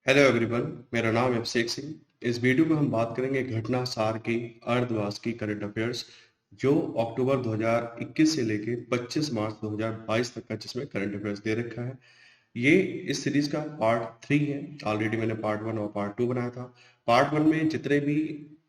Hello everyone, मेरा नाम है अभिषेक सिंह। इस वीडियो में हम बात करेंगे घटना सार की अर्धवार्षिक की करंट अफेयर्स जो अक्टूबर 2021 से लेके 25 मार्च 2022 तक का, जिसमें करंट अफेयर्स दे रखा है। ये इस सीरीज का पार्ट 3 है। ऑलरेडी मैंने पार्ट 1 और पार्ट 2 बनाया था। पार्ट 1 में जितने भी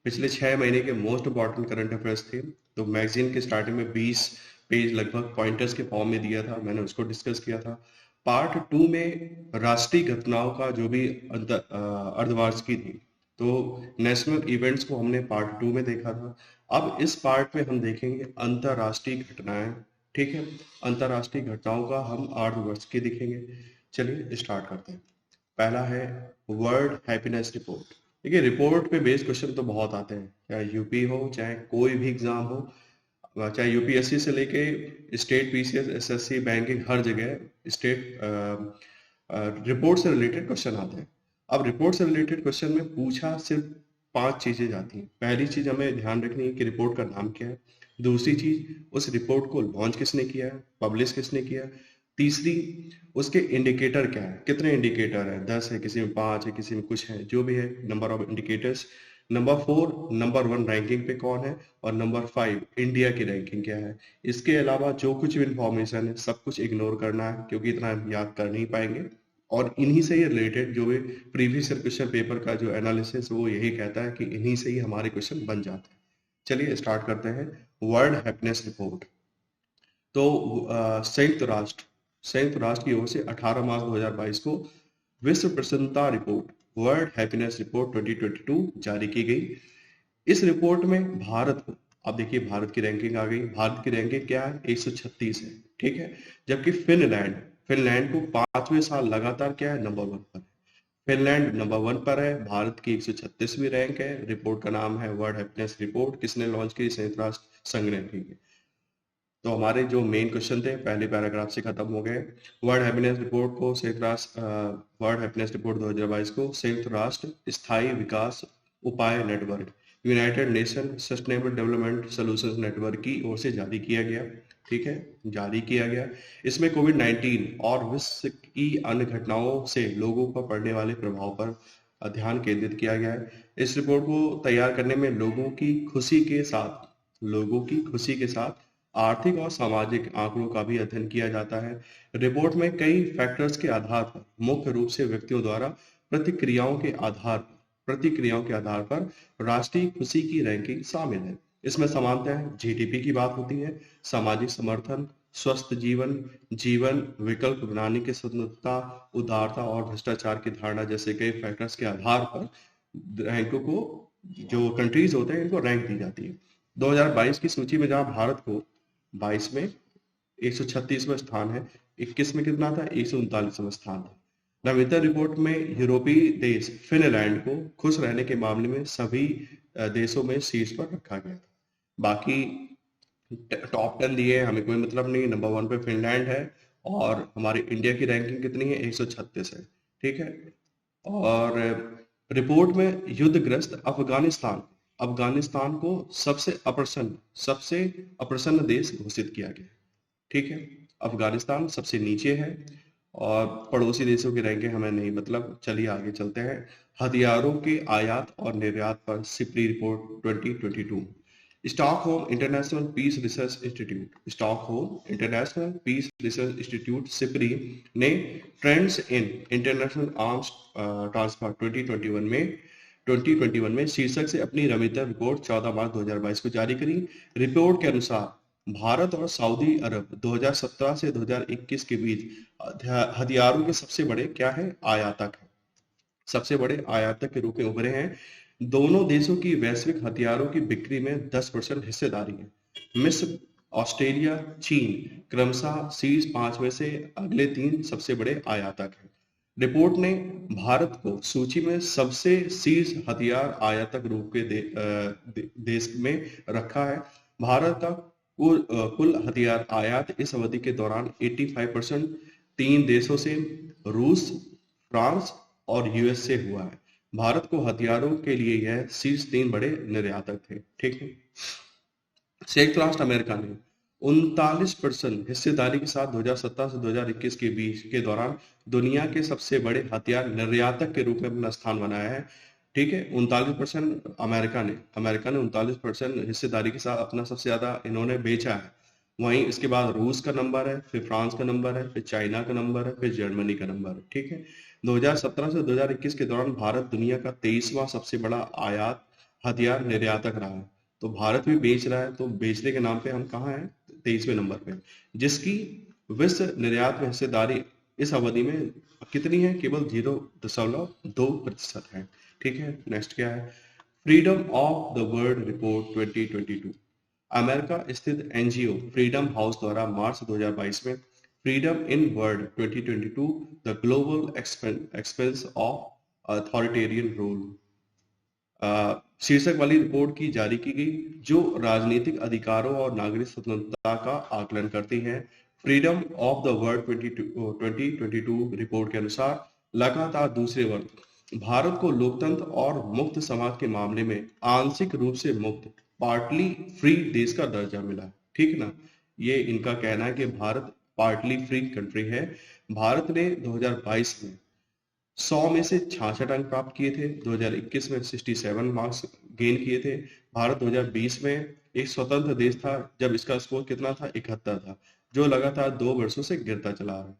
पिछले 6 महीने के मोस्ट इंपॉर्टेंट करंट अफेयर्स थे, तो मैगजीन के स्टार्टिंग में 20 पेज लगभग पॉइंटर्स के फॉर्म में दिया था, मैंने उसको डिस्कस किया था। पार्ट 2 में राष्ट्रीय घटनाओं का जो भी अर्धवार्षिकी थी, तो नेशनल इवेंट्स को हमने पार्ट 2 में देखा था। अब इस पार्ट में हम देखेंगे अंतर्राष्ट्रीय घटनाएं। ठीक है, अंतर्राष्ट्रीय घटनाओं का हम अर्धवार्षिकी देखेंगे। चलिए स्टार्ट करते हैं। पहला है वर्ल्ड हैप्पीनेस रिपोर्ट। देखिए, रिपोर्ट पे बेस्ड क्वेश्चन तो बहुत आते हैं, चाहे यूपी हो, चाहे कोई भी एग्जाम हो, चाहे यूपीएससी से लेके स्टेट पीसीएस एसएससी बैंकिंग, हर जगह स्टेट रिपोर्ट से रिलेटेड क्वेश्चन आते हैं। अब रिपोर्ट से रिलेटेड क्वेश्चन में पूछा सिर्फ 5 चीजें जाती हैं। पहली चीज हमें ध्यान रखनी है कि रिपोर्ट का नाम क्या है। दूसरी चीज, उस रिपोर्ट को लॉन्च किसने किया है, पब्लिश किसने किया है। तीसरी, उसके इंडिकेटर क्या है, कितने इंडिकेटर है, 10 है, किसी में 5 है, किसी में कुछ है, जो भी है number of indicators. Number 4, number 1 ranking पे कौन है, और नंबर 5 इंडिया की रैंकिंग क्या है। इसके अलावा जो कुछ भी इंफॉर्मेशन है सब कुछ इग्नोर करना है, क्योंकि इतना हम याद कर नहीं पाएंगे। और इन्हीं से ही रिलेटेड जो भी प्रीवियस क्वेश्चन पेपर का जो एनालिसिस, वो यही कहता है कि इन्हीं से ही हमारे क्वेश्चन बन जाते हैं। चलिए स्टार्ट करते हैं। World happiness report. तो संयुक्त राष्ट्र की ओर से 18 मार्च 2022 को विश्व प्रसन्नता रिपोर्ट, वर्ल्ड हैप्पीनेस रिपोर्ट 2022 जारी की गई। इस रिपोर्ट में भारत को, अब देखिए भारत की रैंकिंग आ गई। भारत की रैंकिंग क्या है, 136 है। ठीक है, जबकि फिनलैंड फिनलैंड को 5वें साल लगातार क्या है, नंबर 1 पर है। फिनलैंड नंबर 1 पर है। भारत की 136वीं रैंक है। रिपोर्ट का नाम है वर्ल्ड हैप्पीनेस रिपोर्ट। किसने लॉन्च की, संयुक्त राष्ट्र संघ ने की। तो हमारे जो मेन क्वेश्चन थे पहले पैराग्राफ से खत्म हो गए। वर्ल्ड हैप्पीनेस रिपोर्ट को संयुक्त राष्ट्र वर्ल्ड हैप्पीनेस रिपोर्ट 2022 को संयुक्त राष्ट्र स्थायी विकास उपाय network, United nation sustainable development solutions network की ओर से जारी किया गया। ठीक है, जारी किया गया। इसमें कोविड 19 और विश्व की अन्य घटनाओं से लोगों पर पड़ने वाले प्रभाव पर ध्यान केंद्रित किया गया है। इस रिपोर्ट को तैयार करने में लोगों की खुशी के साथ आर्थिक और सामाजिक आंकड़ों का भी अध्ययन किया जाता है। रिपोर्ट में कई फैक्टर्स के आधार पर, मुख्य रूप से व्यक्तियों द्वारा प्रतिक्रियाओं के आधार पर राष्ट्रीय खुशी की रैंकिंग शामिल है। इसमें सामान्यतः जीडीपी की बात होती है, सामाजिक समर्थन, स्वस्थ जीवन, जीवन विकल्प बनाने की स्वतंत्रता, उदारता और भ्रष्टाचार की धारणा जैसे कई फैक्टर्स के आधार पर रैंकों को, जो कंट्रीज होते हैं, इनको रैंक दी जाती है। 2022 की सूची में जहां भारत को 22 में 136वां स्थान है, 21 में कितना था, 139वां स्थान था। नवीनतम रिपोर्ट में यूरोपीय देश फिनलैंड को खुश रहने के मामले में सभी देशों में शीर्ष पर रखा गया था। बाकी टॉप 10 दिए हैं, हमें कोई मतलब नहीं। नंबर 1 पे फिनलैंड है, और हमारी इंडिया की रैंकिंग कितनी है, 136 है। ठीक है, और रिपोर्ट में युद्धग्रस्त अफगानिस्तान अफगानिस्तान को सबसे अप्रसन्न देश घोषित किया गया। ठीक है, अफगानिस्तान सबसे नीचे है, और पड़ोसी देशों की रैंकिंग हमें नहीं मतलब। चलिए आगे चलते हैं। हथियारों के आयात और निर्यात पर SIPRI report 2022। Stockholm International Peace Research Institute SIPRI ने trends in international arms transfer 2021 में शीर्षक से अपनी नवीनतम रिपोर्ट 14 मार्च 2022 को जारी करी। रिपोर्ट के अनुसार भारत और सऊदी अरब 2017 से 2021 के बीच हथियारों के सबसे बड़े क्या है, आयातक है। सबसे बड़े आयातक के रूप में उभरे हैं। दोनों देशों की वैश्विक हथियारों की बिक्री में 10% हिस्सेदारी है। मिस्र, ऑस्ट्रेलिया, चीन क्रमशः शीर्ष 5 में से अगले 3 सबसे बड़े आयातक हैं। रिपोर्ट ने भारत को सूची में सबसे शीर्ष हथियार आयातक रूप के देश में रखा है। भारत का कुल हथियार आयात इस अवधि के दौरान 85% 3 देशों से, रूस, फ्रांस और यूएस से हुआ है। भारत को हथियारों के लिए यह शीर्ष 3 बड़े निर्यातक थे। ठीक है, संयुक्त राष्ट्र अमेरिका ने 39% हिस्सेदारी के साथ 2017 से 2021 के बीच के दौरान दुनिया के सबसे बड़े हथियार निर्यातक के रूप में अपना स्थान बनाया है। ठीक है, 39% अमेरिका ने 39% हिस्सेदारी के साथ अपना सबसे ज्यादा इन्होंने बेचा है। वहीं इसके बाद रूस का नंबर है, फिर फ्रांस का नंबर है, फिर चाइना का नंबर है, फिर जर्मनी का नंबर है। ठीक है, 2017 से 2021 के दौरान भारत दुनिया का 23वां सबसे बड़ा आयात हथियार निर्यातक रहा है। तो भारत भी बेच रहा है, तो बेचने के नाम पे हम कहाँ हैं? 23वें नंबर पे, जिसकी विश्व निर्यात में हिस्सेदारी इस अवधि में कितनी है? केवल 0.2% है। ठीक है, नेक्स्ट क्या है? Freedom of the world report 2022, America स्थित एनजीओ फ्रीडम हाउस द्वारा मार्च 2022 में freedom in world 2022 the global expense of authoritarian rule शीर्षक वाली रिपोर्ट की जारी की गई, जो राजनीतिक अधिकारों और नागरिक स्वतंत्रता का आकलन करती है। Freedom of the world 2022 report के अनुसार लगातार दूसरे वर्ष भारत को लोकतंत्र और मुक्त समाज के मामले में आंशिक रूप से मुक्त, पार्टली फ्री देश का दर्जा मिला। ठीक ना, ये इनका कहना है कि भारत पार्टली फ्री कंट्री है। भारत ने 2022 में 100 में से 66 अंक प्राप्त किए थे, 2021 में 67 मार्क्स गेन किए थे। भारत 2020 में एक स्वतंत्र देश था जब इसका स्कोर कितना था? 71 था, जो लगातार 2 वर्षों से गिरता चला रहा है।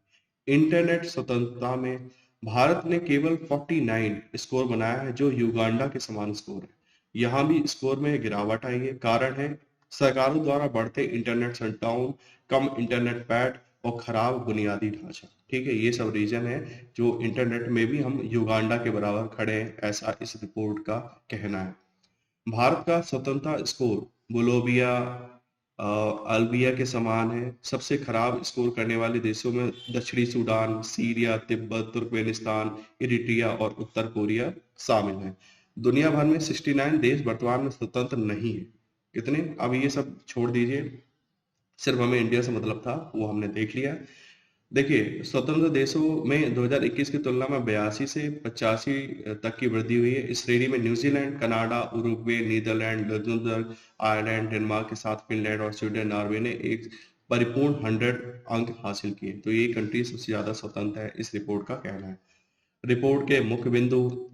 इंटरनेट स्वतंत्रता में भारत ने केवल 49 स्कोर बनाया है, जो युगांडा के समान स्कोर है। यहाँ भी स्कोर में गिरावट आई है। कारण है सरकारों द्वारा बढ़ते इंटरनेट शटडाउन, कम इंटरनेट पैड और खराब बुनियादी ढांचा। ठीक है, ये सब रीजन है जो इंटरनेट में भी हम युगांडा के बराबर खड़े हैं, ऐसा इस रिपोर्ट का कहना है। भारत का स्वतंत्रता स्कोर बोलोविया, अल्बिया के समान है। सबसे खराब स्कोर करने वाले देशों में दक्षिणी Sudan, Syria, Tibet, Turkmenistan, Eritrea और उत्तर कोरिया शामिल हैं। दुनिया भर में 69 देश वर्तमान में स्वतंत्र नहीं है। कितने? अब ये सब छोड़ दीजिए, सिर्फ हमें इंडिया से मतलब था, वो हमने देख लिया। देखिए, स्वतंत्र देशों में 2021 की तुलना में 82 से 85 तक की वृद्धि हुई है। इस श्रेणी में New Zealand, Canada, Uruguay, Netherlands, Luxembourg, Ireland, Denmark के साथ फिनलैंड और स्वीडन, नॉर्वे ने एक परिपूर्ण 100 अंक हासिल किए। तो ये कंट्री सबसे ज्यादा स्वतंत्र है, इस रिपोर्ट का कहना है। रिपोर्ट के मुख्य बिंदु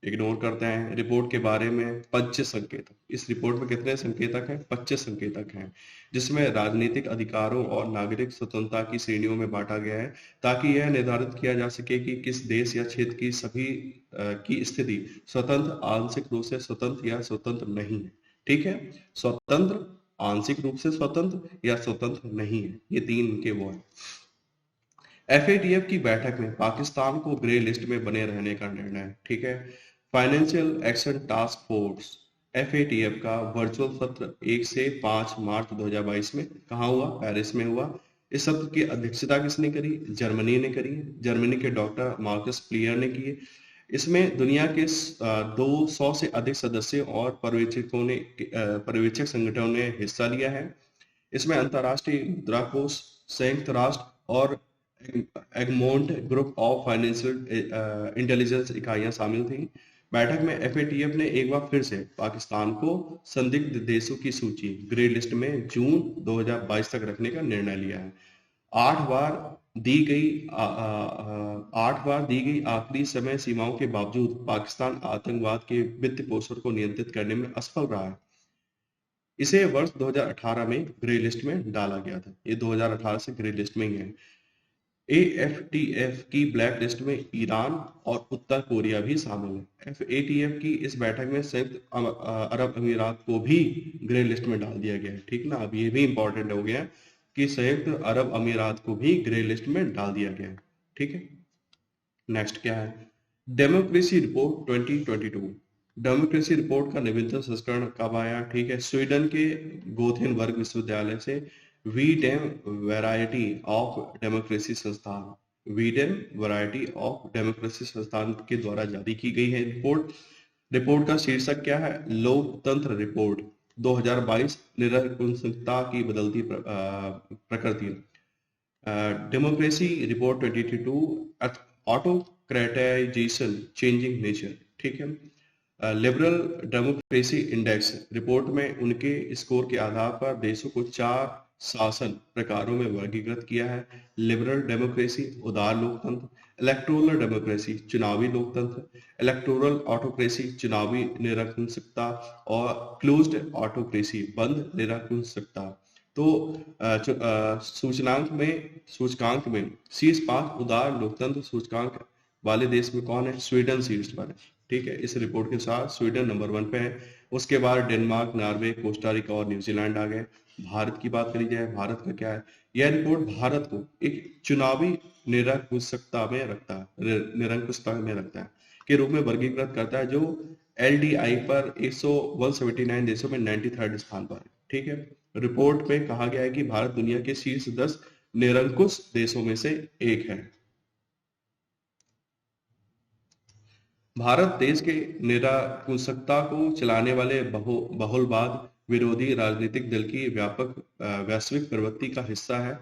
इग्नोर करते हैं। रिपोर्ट के बारे में 25 संकेतक, इस रिपोर्ट में कितने संकेतक हैं? 25 संकेतक हैं, जिसमें राजनीतिक अधिकारों और नागरिक स्वतंत्रता की श्रेणियों में बांटा गया है, ताकि यह निर्धारित किया जा सके कि किस देश या क्षेत्र की सभी की स्थिति स्वतंत्र, आंशिक रूप से स्वतंत्र या स्वतंत्र नहीं है। ठीक है, स्वतंत्र, आंशिक रूप से स्वतंत्र या स्वतंत्र नहीं है, ये तीन इनके वो है। एफएटीएफ की बैठक में पाकिस्तान को ग्रे लिस्ट में बने रहने का निर्णय। ठीक है, financial action task force FATF का वर्चुअल सत्र 1 से 5 मार्च 2022 में कहाँ हुआ? पेरिस में हुआ। इस सत्र की अध्यक्षता किसने करी? जर्मनी ने करी। जर्मनी के डॉक्टर मार्कस प्लियर ने की। इसमें दुनिया के 200 से अधिक सदस्यों और पर्यवेक्षक संगठनों ने हिस्सा लिया है। इसमें अंतर्राष्ट्रीय मुद्रा कोष, संयुक्त राष्ट्र और Egmont group of financial intelligence इकाइयां शामिल थी। बैठक में एफएटीएफ ने एक बार फिर से पाकिस्तान को संदिग्ध देशों की सूची ग्रे लिस्ट में जून 2022 तक रखने का निर्णय लिया है। 8 बार दी गई आखिरी समय सीमाओं के बावजूद पाकिस्तान आतंकवाद के वित्त पोषण को नियंत्रित करने में असफल रहा है। इसे वर्ष 2018 में ग्रे लिस्ट में डाला गया था। ये 2018 से ग्रे लिस्ट में ही है। एएफटीएफ की ब्लैक लिस्ट में ईरान और उत्तर कोरिया भी शामिल है। एफएटीएफ की इस बैठक में संयुक्त अरब अमीरात को भी ग्रे लिस्ट में डाल दिया गया है। ठीक ना, अब ये भी इंपॉर्टेंट हो गया कि संयुक्त अरब अमीरात को भी ग्रे लिस्ट में डाल दिया गया है। ठीक है, नेक्स्ट क्या है? Democracy report 2022। डेमोक्रेसी रिपोर्ट का नवीनतम संस्करण कब आया? ठीक है, स्वीडन के गोथेनबर्ग विश्वविद्यालय से वीडेम वैरायटी ऑफ डेमोक्रेसी संस्थान, वीडेम वैरायटी ऑफ डेमोक्रेसी संस्थान के द्वारा जारी की गई है रिपोर्ट का शीर्षक क्या है? लोकतंत्र रिपोर्ट 2022, निरंकुशता की बदलती प्रकृति। Democracy report 2022, autocratisation changing nature. ठीक है, लिबरल डेमोक्रेसी इंडेक्स रिपोर्ट में उनके स्कोर के आधार पर देशों को 4 शासन प्रकारों में वर्गीकृत किया है। लिबरल डेमोक्रेसी उदार लोकतंत्र, इलेक्टोरल डेमोक्रेसी चुनावी लोकतंत्र, इलेक्टोरल ऑटोक्रेसी चुनावी निरंकुशता और क्लोज्ड ऑटोक्रेसी बंद निरंकुशता। तो सूचकांक में शीर्ष 5 उदार लोकतंत्र सूचकांक वाले देश में कौन है? स्वीडन शीर्ष पर है। ठीक है, इस रिपोर्ट के साथ स्वीडन नंबर 1 पे है। उसके बाद डेनमार्क, नॉर्वे, कोस्टारिका और न्यूजीलैंड आ गए। भारत की बात करी जाए, भारत का क्या है? यह रिपोर्ट भारत को एक चुनावी निरंकुशता में रखता है के रूप में वर्गीकृत करता है, जो एलडीआई पर 179 देशों में 93rd स्थान पर है। ठीक है, रिपोर्ट में कहा गया है कि भारत दुनिया के शीर्ष 10 निरंकुश देशों में से एक है। भारत देश के निरंकुशता को चलाने वाले बहुलवाद विरोधी राजनीतिक दल की व्यापक वैश्विक प्रवृत्ति का हिस्सा है।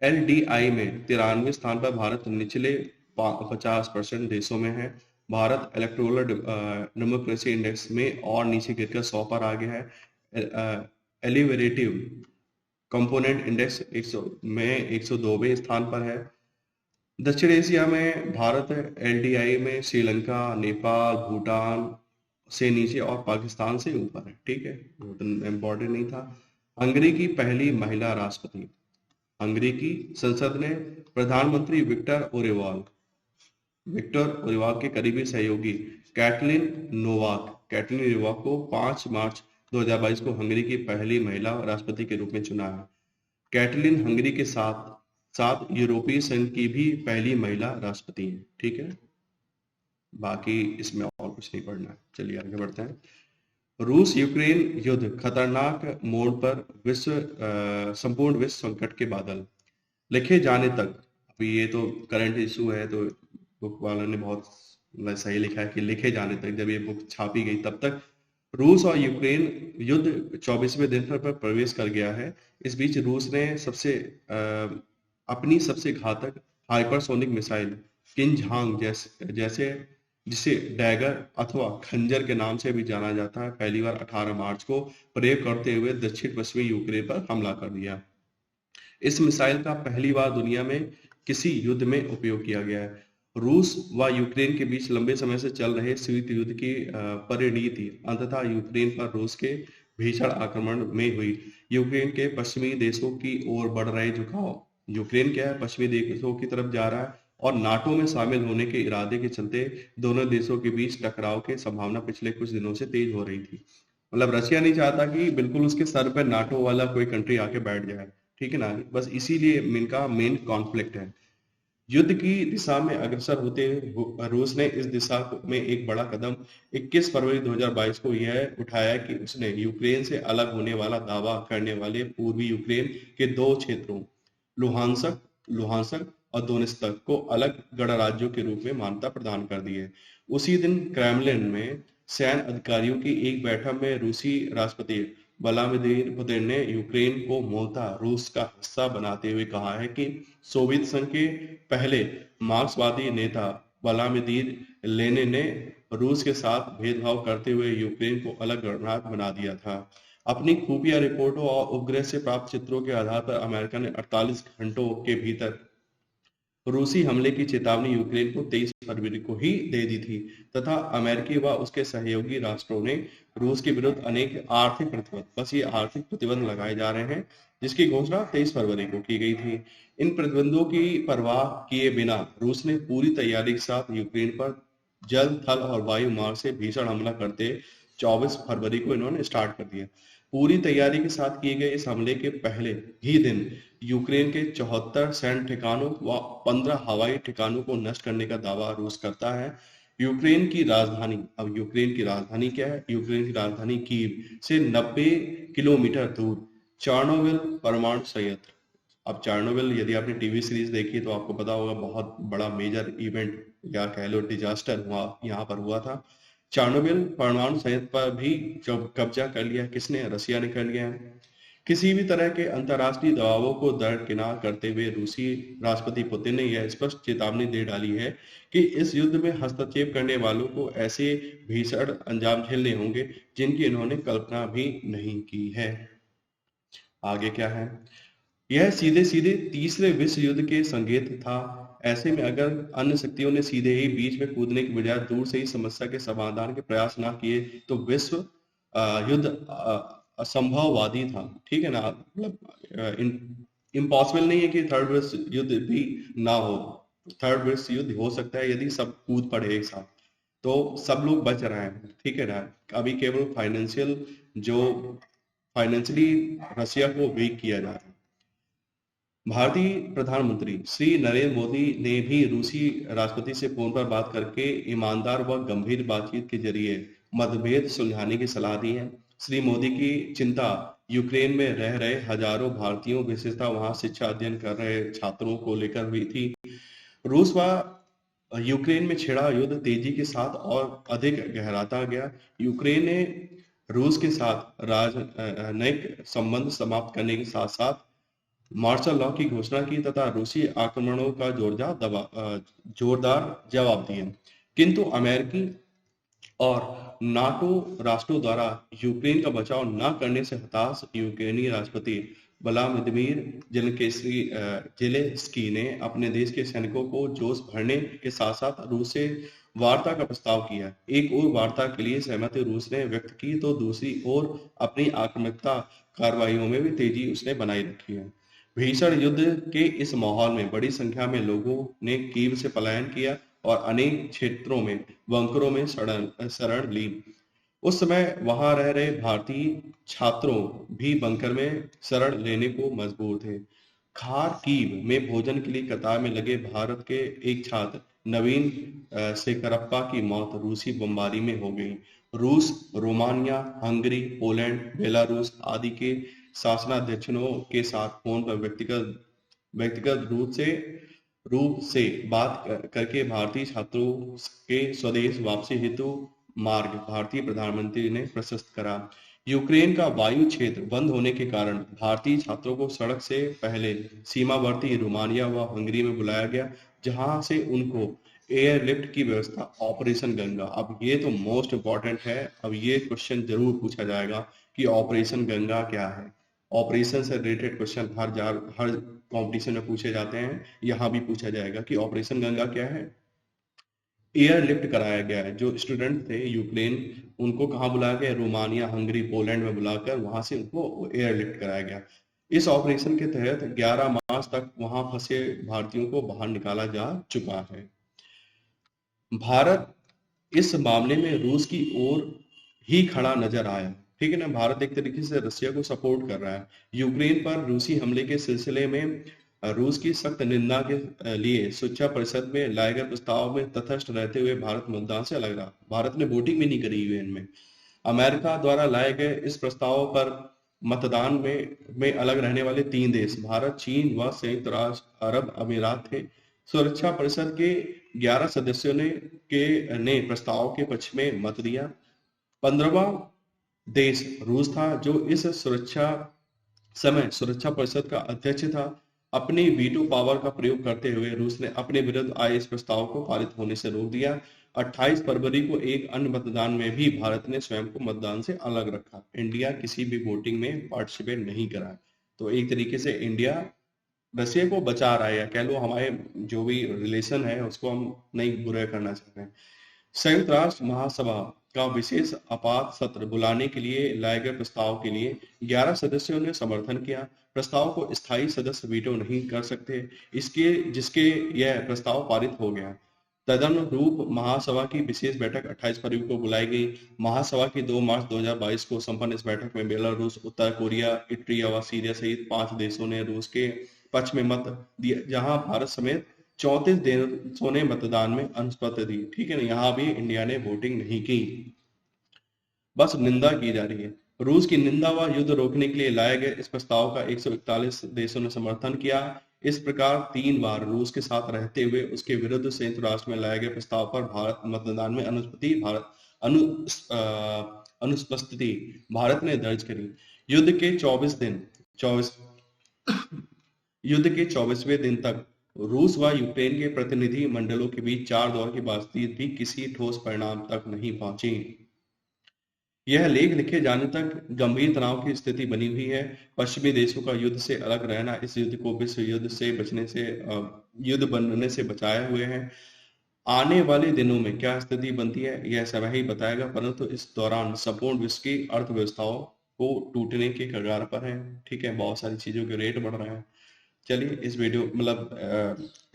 एलडीआई में 93वें स्थान पर भारत निचले 50% देशों में है। भारत इलेक्टोरल डेमोक्रेसी इंडेक्स में और नीचे गिरकर 100 पर आ गया है। एलिवेटिव कंपोनेंट इंडेक्स 100 में 102वें स्थान पर है। दक्षिण एशिया में भारत एलडीआई में श्रीलंका, नेपाल, भूटान से नीचे और पाकिस्तान से ऊपर है। ठीक है, इम्पोर्टेंट नहीं था। हंगरी की पहली महिला राष्ट्रपति। हंगरी की संसद ने प्रधानमंत्री विक्टर ओरेवाल के करीबी सहयोगी कैटलिन नोवाक को 5 मार्च 2022 को हंगरी की पहली महिला राष्ट्रपति के रूप में चुना है। कैटलिन हंगरी के साथ साथ यूरोपीय संघ की भी पहली महिला राष्ट्रपति है। ठीक है, बाकी इसमें और कुछ नहीं पढ़ना है। चलिए आगे बढ़ते हैं। रूस यूक्रेन युद्ध खतरनाक मोड़ पर, संपूर्ण विश्व संकट के बादल। लिखे जाने तक, अभी ये तो करंट इशू है, तो बुक वालों ने बहुत सही लिखा है कि लिखे जाने तक, जब ये बुक छापी गई तब तक रूस और यूक्रेन युद्ध 24वें दिन पर प्रवेश कर गया है। इस बीच रूस ने अपनी सबसे घातक हाइपरसोनिक मिसाइल किंझांग जिसे डैगर अथवा खंजर के नाम से भी जाना जाता है, पहली बार 18 मार्च को प्रयोग करते हुए दक्षिण पश्चिमी यूक्रेन पर हमला कर दिया। इस मिसाइल का पहली बार दुनिया में किसी युद्ध में उपयोग किया गया है। रूस व यूक्रेन के बीच लंबे समय से चल रहे शीत युद्ध की परिणति अंततः यूक्रेन पर रूस के भीषण आक्रमण में हुई। यूक्रेन के पश्चिमी देशों की ओर बढ़ रहे झुकाव, यूक्रेन क्या है, पश्चिमी देशों की तरफ जा रहा है और नाटो में शामिल होने के इरादे के चलते दोनों देशों के बीच टकराव की संभावना पिछले कुछ दिनों से तेज हो रही थी। मतलब रशिया नहीं चाहता कि बिल्कुल उसके सर पर नाटो वाला कोई कंट्री आके बैठ जाए। ठीक है ना, बस इसीलिए इनका मेन कॉन्फ्लिक्ट है। युद्ध की दिशा में अग्रसर होते रूस ने इस दिशा में एक बड़ा कदम 21 फरवरी 2022 को यह उठाया कि उसने यूक्रेन से अलग होने वाला दावा करने वाले पूर्वी यूक्रेन के 2 क्षेत्रों लुहांसक और दोनेत्स्क को अलग गणराज्यों के रूप में मान्यता प्रदान कर दी है। उसी दिन क्रेमलिन में सैन्य अधिकारियों की एक बैठक में रूसी राष्ट्रपति व्लादिमीर पुतिन ने यूक्रेन को मूलतः रूस का हिस्सा बनाते हुए कहा है कि सोवियत संघ के पहले मार्क्सवादी नेता व्लादिमीर लेनिन ने रूस के साथ भेदभाव करते हुए यूक्रेन को अलग गणराज्य बना दिया था। अपनी खुफिया रिपोर्टों और उपग्रह से प्राप्त चित्रों के आधार पर अमेरिका ने 48 घंटों के भीतर रूसी हमले की चेतावनी यूक्रेन को 23 फरवरी को ही दे दी थी तथा अमेरिकी व उसके सहयोगी राष्ट्रों ने रूस के विरुद्ध अनेक आर्थिक प्रतिबंध लगाए जा रहे हैं, जिसकी घोषणा 23 फरवरी को की गई थी। इन प्रतिबंधों की परवाह किए बिना रूस ने पूरी तैयारी के साथ यूक्रेन पर जल, थल और वायु मार्ग से भीषण हमला करते 24 फरवरी को इन्होंने स्टार्ट कर दिया। पूरी तैयारी के साथ किए गए इस हमले के पहले ही दिन यूक्रेन के 74 सैन्य ठिकानों व 15 हवाई ठिकानों को नष्ट करने का दावा रूस करता है। यूक्रेन की राजधानी क्या है? यूक्रेन की राजधानी कीव से 90 किलोमीटर दूर चार्नोबिल परमाणु संयंत्र। अब चार्नोबिल यदि आपने टीवी सीरीज देखी तो आपको पता होगा, बहुत बड़ा मेजर इवेंट या कह लो डिजास्टर यहाँ पर हुआ था। चार्नोबिल परमाणु संयंत्र पर भी कब्जा कर लिया। किसने? रशिया ने कर लिया है। किसी भी तरह के अंतर्राष्ट्रीय दबावों को दरकिनार करते हुए रूसी राष्ट्रपति पुतिन ने यह स्पष्ट चेतावनी दे डाली है कि इस युद्ध में हस्तक्षेप करने वालों को ऐसे भीषण अंजाम झेलने होंगे जिनकी इन्होंने कल्पना भी नहीं की है। आगे क्या है? यह सीधे सीधे तीसरे विश्व युद्ध के संकेत था। ऐसे में अगर अन्य शक्तियों ने सीधे ही बीच में कूदने की बजाय दूर से ही समस्या के समाधान के प्रयास ना किए तो विश्व युद्ध असंभववादी था। ठीक है ना? मतलब इम्पॉसिबल नहीं है कि थर्ड विश्व युद्ध भी ना हो। थर्ड विश्व युद्ध हो सकता है यदि सब कूद पड़े एक साथ, तो सब लोग बच रहे हैं। ठीक है ना? अभी केवल फाइनेंशियली रशिया को वीक किया जा रहा है। भारतीय प्रधानमंत्री श्री नरेंद्र मोदी ने भी रूसी राष्ट्रपति से फोन पर बात करके ईमानदार व गंभीर बातचीत के जरिए मतभेद सुलझाने की सलाह दी है। श्री मोदी की चिंता यूक्रेन में रह रहे हजारों भारतीयों, विशेषतः वहां शिक्षा अध्ययन कर रहे छात्रों को लेकर हुई थी। रूस व यूक्रेन में छिड़ा युद्ध तेजी के साथ और अधिक गहराता गया। यूक्रेन ने रूस के साथ राजनयिक संबंध समाप्त करने के साथ साथ मार्शल लॉ की घोषणा की तथा रूसी आक्रमणों का जोरदार जवाब दिए। किंतु अमेरिकी और नाटो राष्ट्रों द्वारा यूक्रेन का बचाव न करने से हताश यूक्रेनी राष्ट्रपति व्लादिमीर जेलेंस्की ने अपने देश के सैनिकों को जोश भरने के साथ साथ रूस से वार्ता का प्रस्ताव किया। एक और वार्ता के लिए सहमति रूस ने व्यक्त की तो दूसरी ओर अपनी आक्रामकता कार्रवाइयों में भी तेजी उसने बनाए रखी है। भीषण युद्ध के इस माहौल में बड़ी संख्या में लोगों ने कीव से पलायन किया और अनेक क्षेत्रों में बंकरों में शरण ली। उस समय वहां रह रहे भारतीय छात्रों भी बंकर में शरण लेने को मजबूर थे। खारकीव में भोजन के लिए कतार में लगे भारत के एक छात्र नवीन शेखरप्पा की मौत रूसी बमबारी में हो गई। रूस, रोमानिया, हंगरी, पोलैंड, बेलारूस आदि के शासनाध्यक्षों के साथ फोन पर व्यक्तिगत रूप से बात करके भारतीय छात्रों के स्वदेश वापसी हेतु मार्ग भारतीय प्रधानमंत्री ने प्रशस्त करा। यूक्रेन का वायु क्षेत्र बंद होने के कारण भारतीय छात्रों को सड़क से पहले सीमावर्ती रोमानिया व हंगरी में बुलाया गया, जहां से उनको एयरलिफ्ट की व्यवस्था, ऑपरेशन गंगा। अब ये तो मोस्ट इंपॉर्टेंट है। अब ये क्वेश्चन जरूर पूछा जाएगा कि ऑपरेशन गंगा क्या है। ऑपरेशन से रिलेटेड क्वेश्चन हर कंपटीशन में पूछे जाते हैं। यहाँ भी पूछा जाएगा कि ऑपरेशन गंगा क्या है। एयरलिफ्ट कराया गया है। जो स्टूडेंट थे यूक्रेन, उनको कहाँ बुलाया गया? रोमानिया, हंगरी, पोलैंड में बुलाकर वहां से उनको एयरलिफ्ट कराया गया। इस ऑपरेशन के तहत 11 मार्च तक वहां फंसे भारतीयों को बाहर निकाला जा चुका है। भारत इस मामले में रूस की ओर ही खड़ा नजर आया। ठीक है ना? भारत एक तरीके से रशिया को सपोर्ट कर रहा है। यूक्रेन पर रूसी हमले के सिलसिले में रूस की सख्त निंदा के लिए सुरक्षा परिषद में लाए गए प्रस्ताव में तटस्थ रहते हुए भारत मतदान से अलग रहा। भारत ने वोटिंग भी नहीं करी यूएन में। अमेरिका द्वारा लाए गए इस प्रस्ताव पर मतदान में अलग रहने वाले 3 देश भारत, चीन व संयुक्त राष्ट्र अरब अमीरात थे। सुरक्षा परिषद के 11 सदस्यों ने प्रस्ताव के पक्ष में मत दिया। 15वां देश रूस था, जो इस सुरक्षा परिषद का अध्यक्ष था। अपनी वीटो पावर का प्रयोग करते हुए रूस ने अपने विरुद्ध आए इस प्रस्ताव को पारित होने से रोक दिया। 28 फरवरी को एक अन्य मतदान में भी भारत ने स्वयं को मतदान से अलग रखा। इंडिया किसी भी वोटिंग में पार्टिसिपेट नहीं करा। तो एक तरीके से इंडिया रशिया को बचा रहा है, या कह लो हमारे जो भी रिलेशन है उसको हम नहीं बुरा करना चाह रहे हैं। संयुक्त राष्ट्र महासभा का विशेष आपात सत्र बुलाने के लिए लाए गए प्रस्ताव के लिए 11 सदस्यों ने समर्थन किया। प्रस्ताव को स्थायी सदस्य वीटो नहीं कर सकते, जिसके यह प्रस्ताव पारित हो गया। तदनुरूप महासभा की विशेष बैठक 28 फरवरी को बुलाई गई। महासभा की 2 मार्च 2022 को संपन्न इस बैठक में बेलारूस, उत्तर कोरिया, इटली व सीरिया सहित 5 देशों ने रूस के पक्ष में मत दिया, जहां भारत समेत 34 देशों ने मतदान में अनुपस्थिति दी। ठीक है ना? यहाँ भी इंडिया ने वोटिंग नहीं की, बस निंदा की जा रही है। रूस की निंदा व युद्ध रोकने के लिए लाए गए इस प्रस्ताव का 141 देशों ने समर्थन किया। इस प्रकार 3 बार रूस के साथ रहते हुए उसके विरुद्ध संयुक्त राष्ट्र में लाए गए प्रस्ताव पर भारत मतदान में अनुपस्थिति भारत ने दर्ज करी। युद्ध के 24वें दिन तक रूस व यूक्रेन के प्रतिनिधि मंडलों के बीच 4 दौर की बातचीत भी किसी ठोस परिणाम तक नहीं पहुंची। यह लेख लिखे जाने तक गंभीर तनाव की स्थिति बनी हुई है। पश्चिमी देशों का युद्ध से अलग रहना इस युद्ध को विश्व युद्ध से बचने से युद्ध बनने से बचाए हुए हैं। आने वाले दिनों में क्या स्थिति बनती है यह समय ही बताएगा, परंतु इस दौरान संपूर्ण विश्व की अर्थव्यवस्थाओं को टूटने के कगार पर है। ठीक है, बहुत सारी चीजों के रेट बढ़ रहे हैं। चलिए इस वीडियो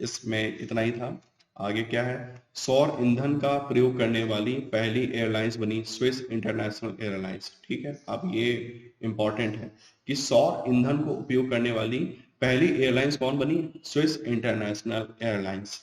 इसमें इतना ही था। आगे क्या है, सौर ईंधन का प्रयोग करने वाली पहली एयरलाइंस बनी स्विस इंटरनेशनल एयरलाइंस। ठीक है, अब ये इंपॉर्टेंट है कि सौर ईंधन को उपयोग करने वाली पहली एयरलाइंस कौन बनी, Swiss international airlines.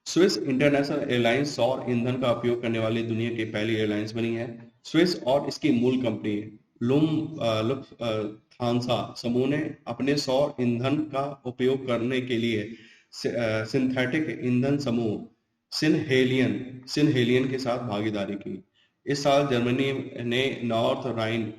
Swiss international airlines सौर ईंधन का उपयोग करने वाली दुनिया की पहली एयरलाइंस बनी है। स्विस और इसकी मूल कंपनी लुफ्थांसा समूह ने अपने सौर ईंधन का उपयोग करने के लिए सिंथेटिक ईंधन समूह सिनहेलियन के साथ भागीदारी की। इस साल जर्मनी ने नॉर्थ राइन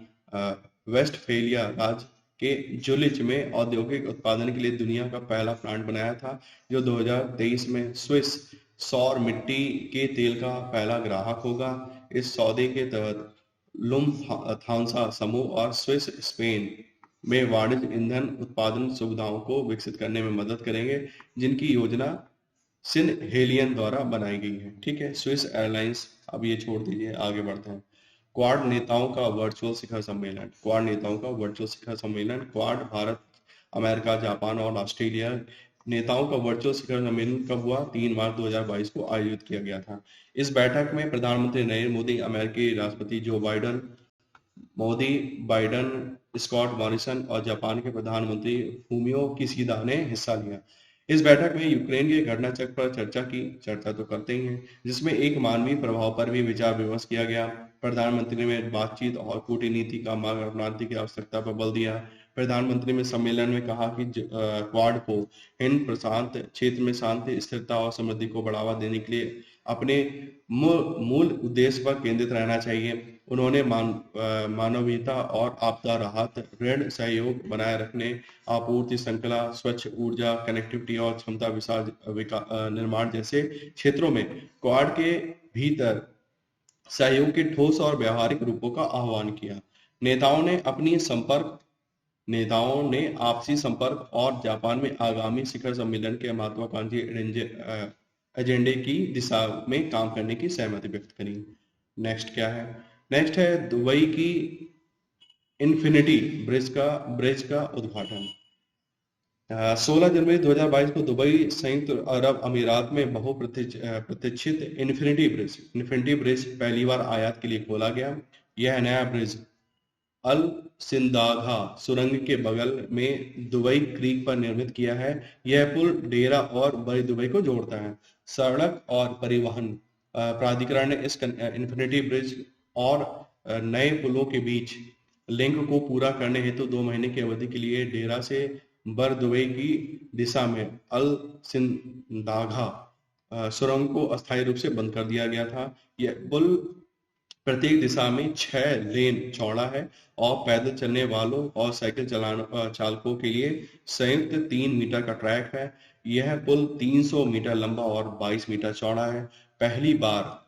वेस्टफेलिया राज्य के जुलिच में औद्योगिक उत्पादन के लिए दुनिया का पहला प्लांट बनाया था, जो 2023 में स्विस सौर मिट्टी के तेल का पहला ग्राहक होगा। इस सौदे के तहत लुफ्थांसा समूह और स्विस स्पेन में वाणिज्य ईंधन उत्पादन सुविधाओं को विकसित करने में मदद करेंगे, जिनकी योजना सिनहेलियन द्वारा बनाई गई है। ठीक है, स्विस एयरलाइंस अब ये छोड़ दीजिए, आगे बढ़ते हैं। क्वाड नेताओं का वर्चुअल शिखर सम्मेलन। क्वाड नेताओं का वर्चुअल शिखर सम्मेलन। क्वाड भारत, अमेरिका, जापान और ऑस्ट्रेलिया नेताओं का वर्चुअल शिखर सम्मेलन कब हुआ, 3 मार्च 2022 को आयोजित किया गया था। इस बैठक में प्रधानमंत्री नरेंद्र मोदी, अमेरिकी राष्ट्रपति जो बाइडन, स्कॉट मॉरिसन और जापान के प्रधानमंत्री फूमियो किशिदा ने हिस्सा लिया। इस बैठक में यूक्रेन के घटनाचक्र पर चर्चा तो करते ही हैं, जिसमें एक मानवीय प्रभाव पर भी विचार विमर्श किया गया। प्रधानमंत्री ने बातचीत और कूटनीति का मार्ग अपनाने की आवश्यकता पर बल दिया। प्रधानमंत्री ने सम्मेलन में कहा कि क्वाड को हिंद प्रशांत क्षेत्र में शांति, स्थिरता और समृद्धि को बढ़ावा देने के लिए अपने मूल उद्देश्य पर केंद्रित रहना चाहिए। उन्होंने मानवीयता और आपदा राहत, ऋण सहयोग बनाए रखने, आपूर्ति श्रृंखला, स्वच्छ ऊर्जा, कनेक्टिविटी और क्षमता निर्माण जैसे क्षेत्रों में क्वाड के भीतर सहयोग के ठोस और व्यावहारिक रूपों का आह्वान किया। नेताओं ने आपसी संपर्क और जापान में आगामी शिखर सम्मेलन के महत्वाकांक्षी एजेंडे की दिशा में काम करने की सहमति व्यक्त करी। नेक्स्ट क्या है, नेक्स्ट है दुबई की इन्फिनिटी ब्रिज का उद्घाटन। 16 जनवरी 2022 को दुबई, संयुक्त अरब अमीरात में बहुप्रतीक्षित इन्फिनिटी ब्रिज पहली बार आयात के लिए खोला गया। यह नया ब्रिज अल सिंदाघा सुरंग के बगल में दुबई क्रीक पर निर्मित किया है। यह पुल डेरा और बड़ी दुबई को जोड़ता है। सड़क और परिवहन प्राधिकरण ने इस इन्फिनिटी ब्रिज और नए पुलों के बीच लिंक को पूरा करने हेतु 2 महीने की अवधि के लिए डेरा से बर दुबई की दिशा में अल सिंदाघा सुरंग को अस्थायी रूप से बंद कर दिया गया था। यह पुल प्रत्येक दिशा में 6 लेन चौड़ा है और पैदल चलने वालों और साइकिल चालकों के लिए संयुक्त 3 मीटर का ट्रैक है। यह पुल 300 मीटर लंबा और 22 मीटर चौड़ा है। पहली बार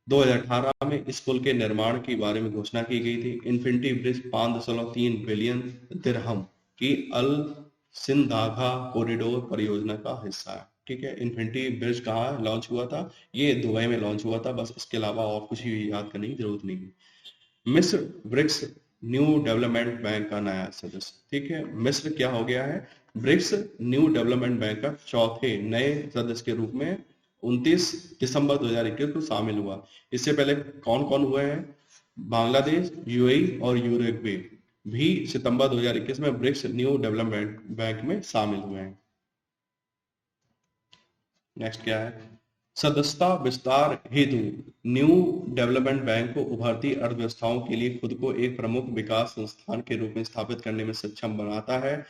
2018 में इस पुल के निर्माण के बारे में घोषणा की गई थी। इन्फिनिटी ब्रिज 5.3 बिलियन दिरहम की अल सिंदाघा कॉरिडोर परियोजना का हिस्सा है। ठीक है, इन्फिनिटी ब्रिज कहाँ लॉन्च हुआ था, ये दुबई में लॉन्च हुआ था, बस इसके अलावा और कुछ भी याद करने की जरूरत नहीं है। मिस्र ब्रिक्स न्यू डेवलपमेंट बैंक का नया सदस्य। ठीक है, मिस्र क्या हो गया है, ब्रिक्स न्यू डेवलपमेंट बैंक का चौथे नए सदस्य के रूप में 29 दिसंबर 2021 को शामिल हुआ। इससे पहले कौन कौन हुए हैं, बांग्लादेश, यूएई और यूरुग्वे भी सितंबर 2021 में ब्रिक्स न्यू डेवलपमेंट बैंक में शामिल हुए हैं। नेक्स्ट क्या है, सदस्यता विस्तार हेतु न्यू डेवलपमेंट बैंक को उभरती अर्थव्यवस्थाओं के लिए खुद को एक प्रमुख विकास संस्थान के रूप में स्थापित करने में सक्षम बनाता है।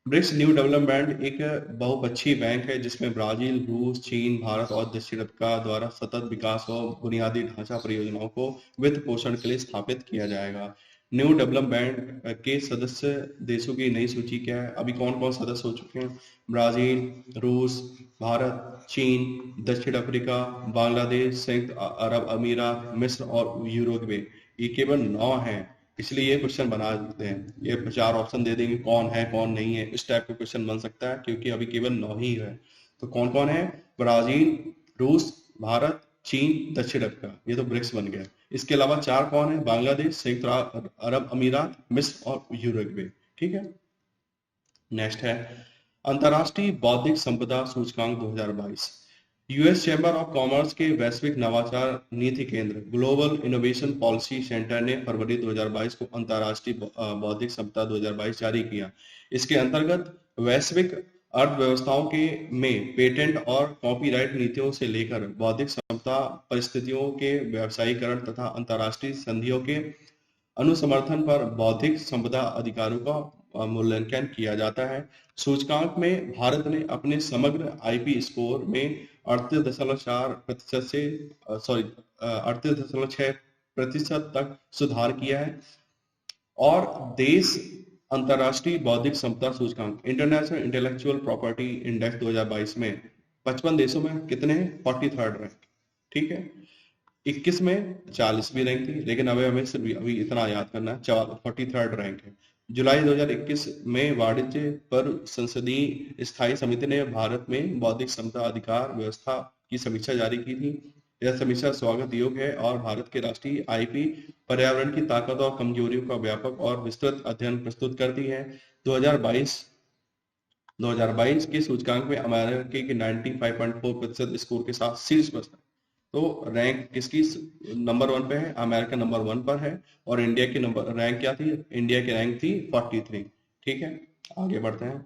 ब्रिक्स न्यू डेवलपमेंट एक बहुपक्षीय बैंक है जिसमें ब्राजील, रूस, चीन, भारत और दक्षिण अफ्रीका द्वारा सतत विकास और बुनियादी ढांचा परियोजनाओं को वित्त पोषण के लिए स्थापित किया जाएगा। न्यू डेवलपमेंट के सदस्य देशों की नई सूची क्या है? अभी कौन कौन सदस्य हो चुके हैं? ब्राजील, रूस, भारत, चीन, दक्षिण अफ्रीका, बांग्लादेश, संयुक्त अरब अमीरात, मिस्र और यूरुग्वे। ये केवल 9 हैं, इसलिए ये क्वेश्चन बना देते हैं। ये 4 ऑप्शन दे देंगे कौन है कौन नहीं है, इस टाइप का क्वेश्चन बन सकता है, क्योंकि अभी केवल 9 ही है। तो कौन कौन है? ब्राजील, रूस, भारत, चीन, दक्षिण अफ्रीका, ये तो ब्रिक्स बन गया। इसके अलावा 4 कौन है? बांग्लादेश, संयुक्त अरब अमीरात, मिस्र और यूरुग्वे। ठीक है। नेक्स्ट है अंतर्राष्ट्रीय बौद्धिक संपदा सूचकांक 2022। यूएस चैम्बर ऑफ कॉमर्स के वैश्विक नवाचार नीति केंद्र ग्लोबल इनोवेशन पॉलिसी सेंटर ने फरवरी 2022 को अंतर्राष्ट्रीय बौद्धिक संपदा 2022 जारी किया। इसके अंतर्गत वैश्विक अर्थव्यवस्थाओं के में पेटेंट और कॉपीराइट नीतियों से लेकर बौद्धिक संपदा परिस्थितियों के व्यवसायीकरण तथा अंतर्राष्ट्रीय संधियों के अनुसमर्थन पर बौद्धिक संपदा अधिकारों का मूल्यांकन किया जाता है। सूचकांक में भारत ने अपने समग्र आईपी स्कोर में 38.4% से 38.6% तक सुधार किया है। और देश अंतर्राष्ट्रीय बौद्धिक संपदा सूचकांक इंटरनेशनल इंटेलेक्चुअल प्रॉपर्टी इंडेक्स 2022 में 55 देशों में कितने हैं? 43rd rank. ठीक है। 21 में 40वीं रैंक थी, लेकिन हमें सिर्फ अभी इतना याद करना है, 43rd रैंक है। जुलाई 2021 में वाणिज्य पर संसदीय स्थायी समिति ने भारत में बौद्धिक संपदा अधिकार व्यवस्था की समीक्षा जारी की थी। यह समीक्षा स्वागत योग्य है और भारत के राष्ट्रीय आईपी पर्यावरण की ताकत और कमजोरियों का व्यापक और विस्तृत अध्ययन प्रस्तुत करती है। 2022 के सूचकांक में अमेरिका के 95.4% स्कोर के साथ शीर्ष पर है। तो रैंक किसकी नंबर 1 पे है? अमेरिका नंबर 1 पर है। और इंडिया की नंबर रैंक क्या थी? इंडिया की रैंक थी 43। ठीक है, आगे बढ़ते हैं।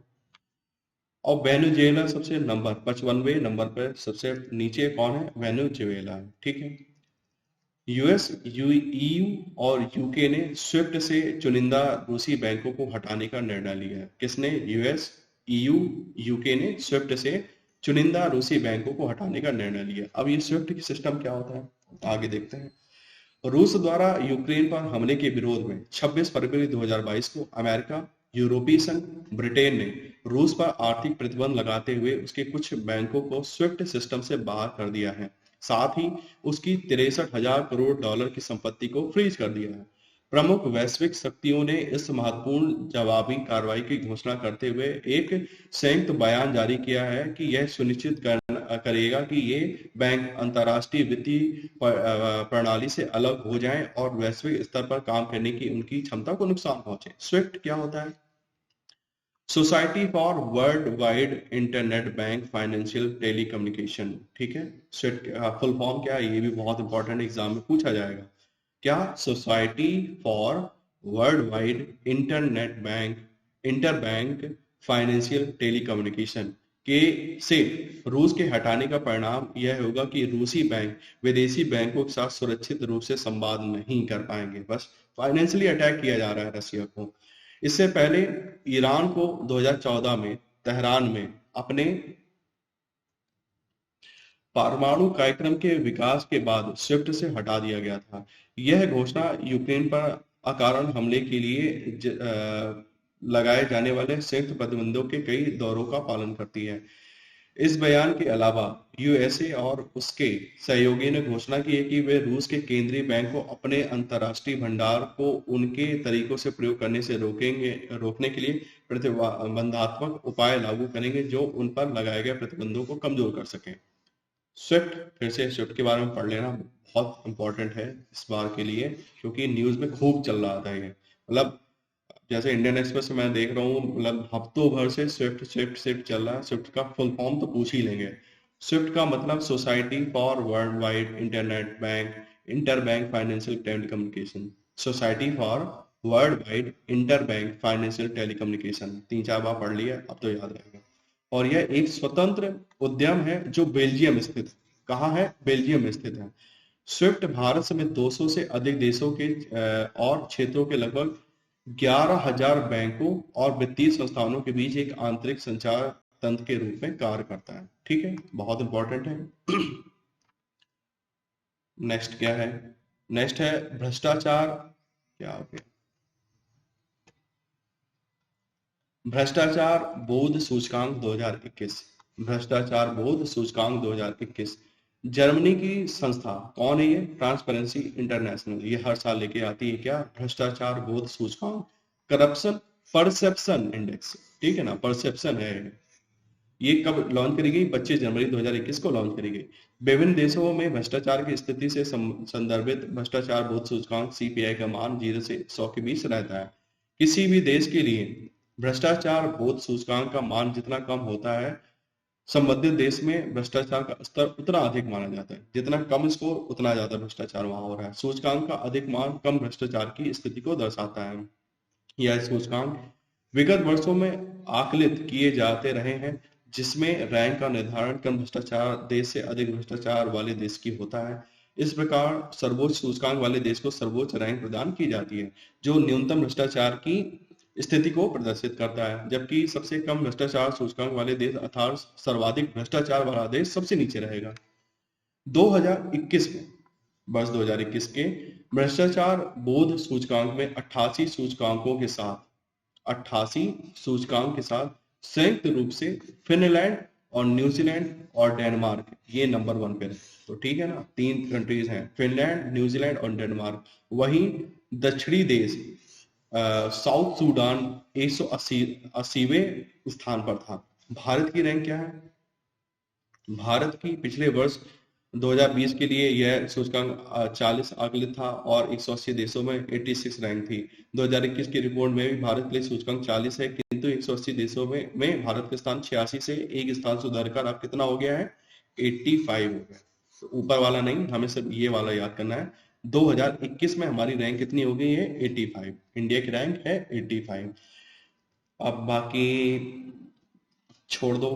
और वेनेजुएला सबसे नंबर 55वें नंबर पर सबसे नीचे कौन है? वेनेजुएला है। ठीक है। यूएस, ईयू और यूके ने स्विफ्ट से चुनिंदा रूसी बैंकों को हटाने का निर्णय लिया है। किसने? यूएस, ईयू, यूके ने स्विफ्ट से चुनिंदा रूसी बैंकों को हटाने का निर्णय लिया। अब ये स्विफ्ट की सिस्टम क्या होता है, आगे देखते हैं। रूस द्वारा यूक्रेन पर हमले के विरोध में 26 फरवरी 2022 को अमेरिका, यूरोपीय संघ, ब्रिटेन ने रूस पर आर्थिक प्रतिबंध लगाते हुए उसके कुछ बैंकों को स्विफ्ट सिस्टम से बाहर कर दिया है। साथ ही उसकी 63,000 करोड़ डॉलर की संपत्ति को फ्रीज कर दिया है। प्रमुख वैश्विक शक्तियों ने इस महत्वपूर्ण जवाबी कार्रवाई की घोषणा करते हुए एक संयुक्त बयान जारी किया है कि यह सुनिश्चित करेगा कि ये बैंक अंतर्राष्ट्रीय वित्तीय प्रणाली से अलग हो जाएं और वैश्विक स्तर पर काम करने की उनकी क्षमता को नुकसान पहुंचे। स्विफ्ट क्या होता है? Society for world wide internet bank financial telecommunication. ठीक है। स्विफ्ट फुल फॉर्म क्या है? ये भी बहुत इंपॉर्टेंट एग्जाम में पूछा जाएगा। क्या? Society for world wide internet bank interbank financial telecommunication के से रूस के हटाने का परिणाम यह होगा कि रूसी बैंक विदेशी बैंकों के साथ सुरक्षित रूप से संवाद नहीं कर पाएंगे। बस फाइनेंशियली अटैक किया जा रहा है रसिया को। इससे पहले ईरान को 2014 में तेहरान में अपने परमाणु कार्यक्रम के विकास के बाद स्विफ्ट से हटा दिया गया था। यह घोषणा यूक्रेन पर अकारण हमले के लिए लगाए जाने वाले संयुक्त प्रतिबंधों के कई दौरों का पालन करती है। इस बयान के अलावा यूएसए और उसके सहयोगी ने घोषणा की है कि वे रूस के केंद्रीय बैंक को अपने अंतर्राष्ट्रीय भंडार को उनके तरीकों से प्रयोग करने से रोकने के लिए प्रतिबंधात्मक उपाय लागू करेंगे जो उन पर लगाए गए प्रतिबंधों को कमजोर कर सकें। स्विफ्ट, फिर से स्विफ्ट के बारे में पढ़ लेना बहुत इंपॉर्टेंट है इस बार के लिए, क्योंकि न्यूज में खूब चल रहा था ये। मतलब जैसे इंडियन एक्सप्रेस में मैं देख रहा हूँ, मतलब हफ्तों भर से स्विफ्ट स्विफ्ट स्विफ्ट चल रहा है। स्विफ्ट का फुल फॉर्म तो पूछ ही लेंगे। स्विफ्ट का मतलब society for world wide internet bank inter bank financial telecommunication. Society for world wide inter bank financial telecommunication 3-4 बार पढ़ लिया, अब तो याद रहेगा। और यह एक स्वतंत्र उद्यम है जो बेल्जियम स्थित। कहाँ है? बेल्जियम में स्थित है। स्विफ्ट भारत समेत 200 से अधिक देशों के और क्षेत्रों के लगभग 11,000 बैंकों और वित्तीय संस्थानों के बीच एक आंतरिक संचार तंत्र के रूप में कार्य करता है। ठीक है, बहुत इंपॉर्टेंट है। नेक्स्ट क्या है? नेक्स्ट है भ्रष्टाचार। क्या हो गया? भ्रष्टाचार बोध सूचकांक 2021, भ्रष्टाचार बोध सूचकांक 2021। जर्मनी की संस्था कौन है ये? Transparency international. ये हर साल लेके आती है क्या? भ्रष्टाचार बोध सूचकांक, करप्शन परसेप्शन इंडेक्स। ठीक है ना, परसेप्शन है। ये कब लॉन्च करी गई? 25 जनवरी 2021 को लॉन्च करी गई। विभिन्न देशों में भ्रष्टाचार की स्थिति से संदर्भित भ्रष्टाचार बोध सूचकांक सीपीआई का मान 0 से 100 के बीच रहता है। किसी भी देश के लिए भ्रष्टाचार बोध सूचकांक का मान जितना कम होता है, संबंधित देश में भ्रष्टाचार का स्तर उतना अधिक माना जाता है। जितना कम स्कोर उतना ज्यादा भ्रष्टाचार वहां हो रहा है। सूचकांक का अधिक मान कम भ्रष्टाचार की स्थिति को दर्शाता है। यह सूचकांक विगत वर्षों में आकलित किए जाते रहे हैं, जिसमें रैंक का निर्धारण कम भ्रष्टाचार देश से अधिक भ्रष्टाचार वाले देश की होता है। इस प्रकार सर्वोच्च सूचकांक वाले देश को सर्वोच्च रैंक प्रदान की जाती है, जो न्यूनतम भ्रष्टाचार की स्थिति को प्रदर्शित करता है। जबकि सबसे कम भ्रष्टाचार सूचकांक वाले देश अर्थात सर्वाधिक भ्रष्टाचार वाला देश सबसे नीचे रहेगा। 2021 में, वर्ष 2021 के भ्रष्टाचार बोध सूचकांक में 88 सूचकांकों के साथ 88 सूचकांक के साथ संयुक्त रूप से फिनलैंड और न्यूजीलैंड और डेनमार्क ये नंबर 1 पे रहे। तो ठीक है ना, 3 कंट्रीज हैं, फिनलैंड, न्यूजीलैंड और डेनमार्क। वहीं दक्षिणी देश साउथ सूडान 180वें स्थान पर था। भारत की रैंक क्या है? भारत की पिछले वर्ष 2020 के लिए यह सूचकांक 40 आकलित था और 180 देशों में 86 रैंक थी। 2021 की रिपोर्ट में भी भारत के लिए सूचकांक 40 है, किंतु 180 देशों में भारत का स्थान 86 से एक स्थान सुधरकर अब कितना हो गया है? 85 हो गया। तो ऊपर वाला नहीं, हमें सिर्फ ये वाला याद करना है। 2021 में हमारी रैंक कितनी हो गई है? 85। इंडिया की रैंक है 85। अब बाकी छोड़ दो,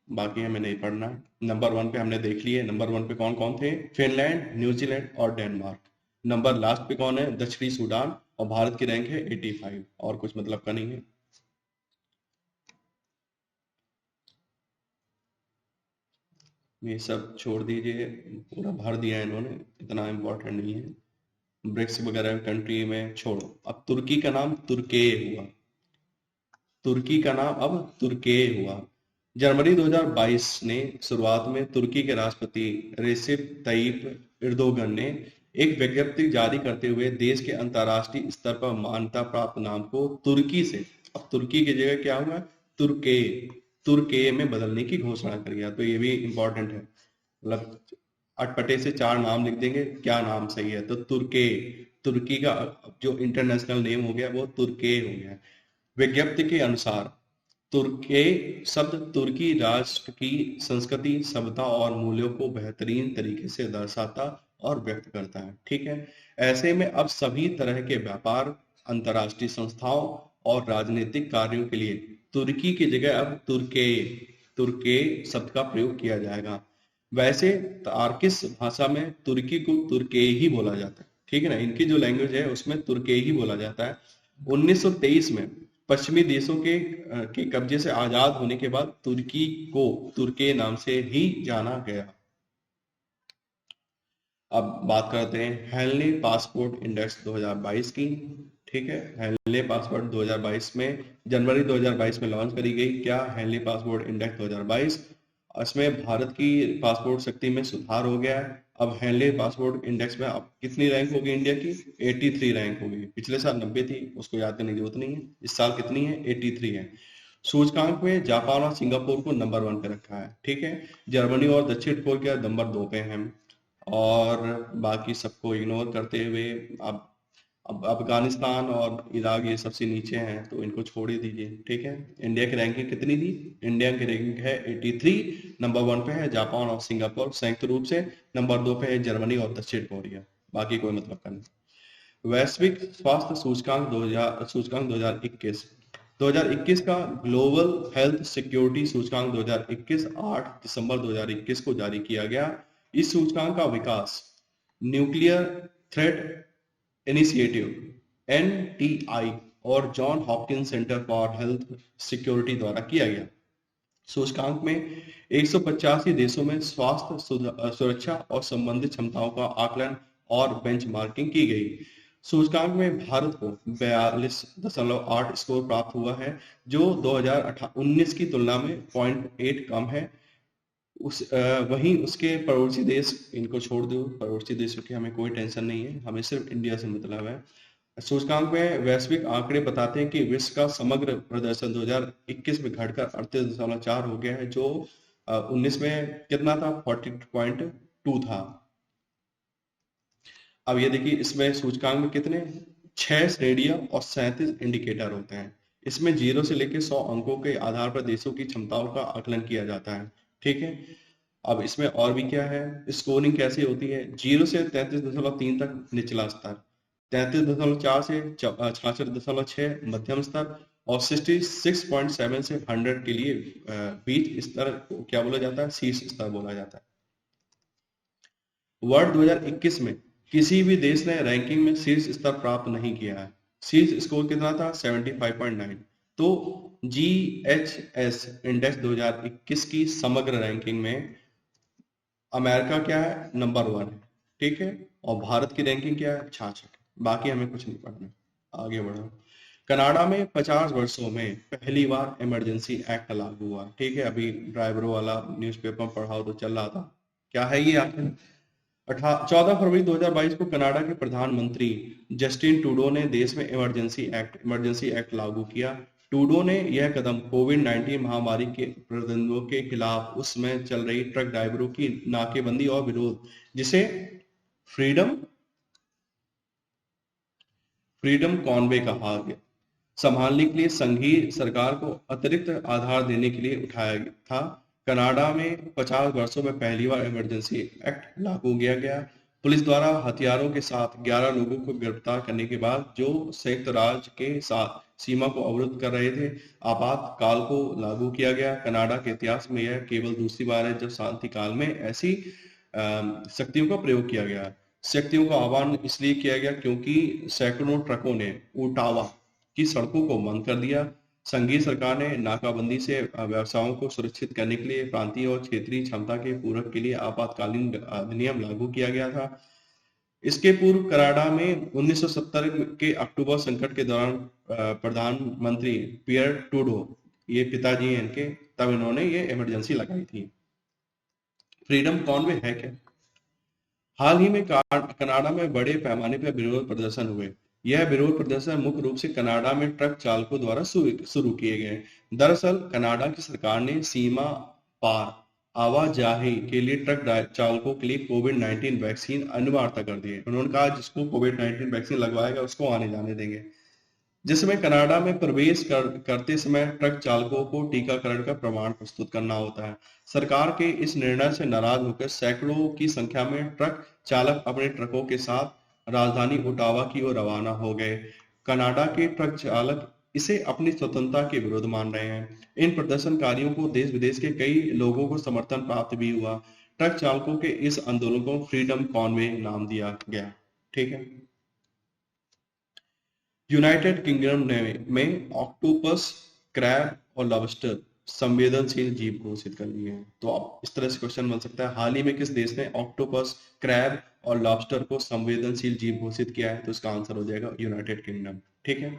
बाकी हमें नहीं पढ़ना है। नंबर 1 पे हमने देख लिए। नंबर 1 पे कौन कौन थे? फिनलैंड, न्यूजीलैंड और डेनमार्क। नंबर लास्ट पे कौन है? दक्षिणी सूडान। और भारत की रैंक है 85। और कुछ मतलब का नहीं है। ये सब छोड़ दीजिए, पूरा भर दिया है इन्होंने, इतना इम्पोर्टेंट नहीं है। ब्रिक्स वगैरह कंट्री में छोड़ो। अब तुर्की का नाम तुर्के हुआ। तुर्की का नाम अब तुर्के हुआ। जनवरी 2022 ने शुरुआत में तुर्की के राष्ट्रपति रेसिप तय्यिप एर्दोगन ने एक विज्ञप्ति जारी करते हुए देश के अंतर्राष्ट्रीय स्तर पर मान्यता प्राप्त नाम को तुर्की से, अब तुर्की की जगह क्या हुआ? तुर्के, तुर्के में बदलने की घोषणा कर गया। तो ये भी इंपॉर्टेंट है, मतलब अटपटे से 4 नाम लिख देंगे, क्या नाम सही है? तो तुर्के, तुर्की का जो इंटरनेशनल नेम हो गया वो तुर्के हो गया। विज्ञप्ति के अनुसार तुर्के शब्द तुर्की राष्ट्र की संस्कृति, सभ्यता और मूल्यों को बेहतरीन तरीके से दर्शाता और व्यक्त करता है। ठीक है, ऐसे में अब सभी तरह के व्यापार, अंतर्राष्ट्रीय संस्थाओं और राजनीतिक कार्यों के लिए तुर्की की जगह अब तुर्के, तुर्के शब्द का प्रयोग किया जाएगा। वैसे तार्किश भाषा में तुर्की को तुर्के ही बोला जाता है। ठीक है ना, इनकी जो लैंग्वेज है उसमें तुर्के ही बोला जाता है। 1923 में पश्चिमी देशों के कब्जे से आजाद होने के बाद तुर्की को तुर्के नाम से ही जाना गया। अब बात करते हैं हेनली पासपोर्ट इंडेक्स 2022 की। ठीक है, हेनली पासपोर्ट 2022 में जनवरी 2022 में लॉन्च करी गई। क्या? Henley passport index 2022। इसमें भारत की पासपोर्ट शक्ति में सुधार हो गया है। अब हेनली पासपोर्ट इंडेक्स में अब कितनी रैंक होगी इंडिया की? 83 रैंक होगी। पिछले साल 90 थी, उसको याद करने की जरूरत नहीं है। इस साल कितनी है? 83 है। सूचकांक में जापान और सिंगापुर को नंबर 1 पे रखा है। ठीक है, जर्मनी और दक्षिण कोरिया नंबर 2 पे हैं। और बाकी सबको इग्नोर करते हुए अब अफगानिस्तान और इराक ये सबसे नीचे हैं, तो इनको छोड़ ही दीजिए। ठीक है, इंडिया की रैंकिंग कितनी थी? इंडिया की रैंकिंग है 83। नंबर 1 पे है जापान और सिंगापुर संयुक्त रूप से। नंबर 2 पे है जर्मनी और दक्षिण कोरिया। बाकी कोई मतलब का नहीं। वैश्विक स्वास्थ्य सूचकांक 2021। 2021 का ग्लोबल हेल्थ सिक्योरिटी सूचकांक 2021 8 दिसंबर 2021 को जारी किया गया। इस सूचकांक का विकास न्यूक्लियर थ्रेट इनिशिएटिव NTI और John Hopkins centre for health security द्वारा किया गया। सूचकांक में 185 देशों में स्वास्थ्य सुरक्षा और संबंधित क्षमताओं का आकलन और बेंचमार्किंग की गई। सूचकांक में भारत को 42.8 स्कोर प्राप्त हुआ है, जो 2019 की तुलना में 0.8 कम है। वहीं उसके पड़ोसी देश, इनको छोड़ दो, पड़ोसी देशों की हमें कोई टेंशन नहीं है, हमें सिर्फ इंडिया से मतलब है। सूचकांक में वैश्विक आंकड़े बताते हैं कि विश्व का समग्र प्रदर्शन 2021 में घटकर 38.4 हो गया है, जो 19 में कितना था, 40.2 था। अब ये देखिए, इसमें सूचकांक में कितने 6 श्रेणियां और 37 इंडिकेटर होते हैं। इसमें 0 से लेकर 100 अंकों के आधार पर देशों की क्षमताओं का आकलन किया जाता है। ठीक है, अब इसमें और भी क्या है, स्कोरिंग कैसी होती है। 0 से 33.3 तक निचला स्तर, 33.4 से 66.6 मध्यम स्तर, और 66.7 से 100 के लिए बीच स्तर को क्या बोला जाता है, शीर्ष स्तर बोला जाता है। वर्ष 2021 में किसी भी देश ने रैंकिंग में शीर्ष स्तर प्राप्त नहीं किया है। शीर्ष स्कोर कितना था, 75.9। तो GHS इंडेक्स 2021 की समग्र रैंकिंग में अमेरिका क्या है, नंबर 1 है। ठीक है, और भारत की रैंकिंग क्या है, 66। बाकी हमें कुछ नहीं पढ़ना, आगे बढ़ो। कनाडा में 50 वर्षों में पहली बार इमरजेंसी एक्ट लागू हुआ। ठीक है, अभी ड्राइवरों वाला न्यूज़पेपर पढ़ाओ तो चल रहा था, क्या है ये आखिर। 14 फरवरी 2022 को कनाडा के प्रधानमंत्री जस्टिन ट्रूडो ने देश में इमरजेंसी एक्ट लागू किया। ट्रूडो ने यह कदम कोविड-19 महामारी के प्रतिबंधों के खिलाफ उस समय चल रही ट्रक ड्राइवरों की नाकेबंदी और विरोध, जिसे फ्रीडम फ्रीडम कॉनवे कहा गया, संभालने के लिए संघीय सरकार को अतिरिक्त आधार देने के लिए उठाया था। कनाडा में 50 वर्षों में पहली बार इमरजेंसी एक्ट लागू किया गया। पुलिस द्वारा हथियारों के साथ 11 लोगों को गिरफ्तार करने के बाद, जो संयुक्त राज्य के साथ सीमा को अवरुद्ध कर रहे थे, आपातकाल को लागू किया गया। कनाडा के इतिहास में यह केवल दूसरी बार है जब शांति काल में ऐसी शक्तियों का प्रयोग किया गया। शक्तियों का आह्वान इसलिए किया गया क्योंकि सैकड़ों ट्रकों ने ओटावा की सड़कों को बंद कर दिया। संघीय सरकार ने नाकाबंदी से व्यवसायों को सुरक्षित करने के लिए प्रांतीय और क्षेत्रीय क्षमता के पूरक के लिए आपातकालीन अधिनियम लागू किया गया था। इसके पूर्व कनाडा में 1970 के अक्टूबर संकट के दौरान प्रधानमंत्री पियर ट्रूडो, ये पिताजी हैं इनके, तब इन्होंने ये इमरजेंसी लगाई थी। फ्रीडम कॉनवे है क्या। हाल ही में कनाडा में बड़े पैमाने पर विरोध प्रदर्शन हुए। यह विरोध प्रदर्शन मुख्य रूप से कनाडा में ट्रक चालकों द्वारा शुरू किए गए। दरअसल कनाडा की सरकार ने सीमा पार आवाजाही के लिए ट्रक चालकों के लिए कोविड-19 वैक्सीन अनिवार्य कर दी है। उन्होंने कहा जिसको कोविड-19 वैक्सीन लगवाएगा उसको आने जाने देंगे, जिसमें कनाडा में प्रवेश करते समय ट्रक चालकों को टीकाकरण का प्रमाण प्रस्तुत करना होता है। सरकार के इस निर्णय से नाराज होकर सैकड़ों की संख्या में ट्रक चालक अपने ट्रकों के साथ राजधानी ओटावा की ओर रवाना हो गए। कनाडा के ट्रक चालक इसे अपनी स्वतंत्रता के विरुद्ध मान रहे हैं। इन प्रदर्शनकारियों को देश विदेश के कई लोगों को समर्थन प्राप्त भी हुआ। ट्रक चालकों के इस आंदोलन को फ्रीडम कॉनवे नाम दिया गया। ठीक है, यूनाइटेड किंगडम में ऑक्टोपस, क्रैब और लॉबस्टर संवेदनशील जीव घोषित कर लिए हैं। तो अब इस तरह से क्वेश्चन बन सकता है, हाल ही में किस देश ने ऑक्टोपस, क्रैब और लॉबस्टर को संवेदनशील जीव घोषित किया है, तो इसका आंसर हो जाएगा यूनाइटेड किंगडम। ठीक है,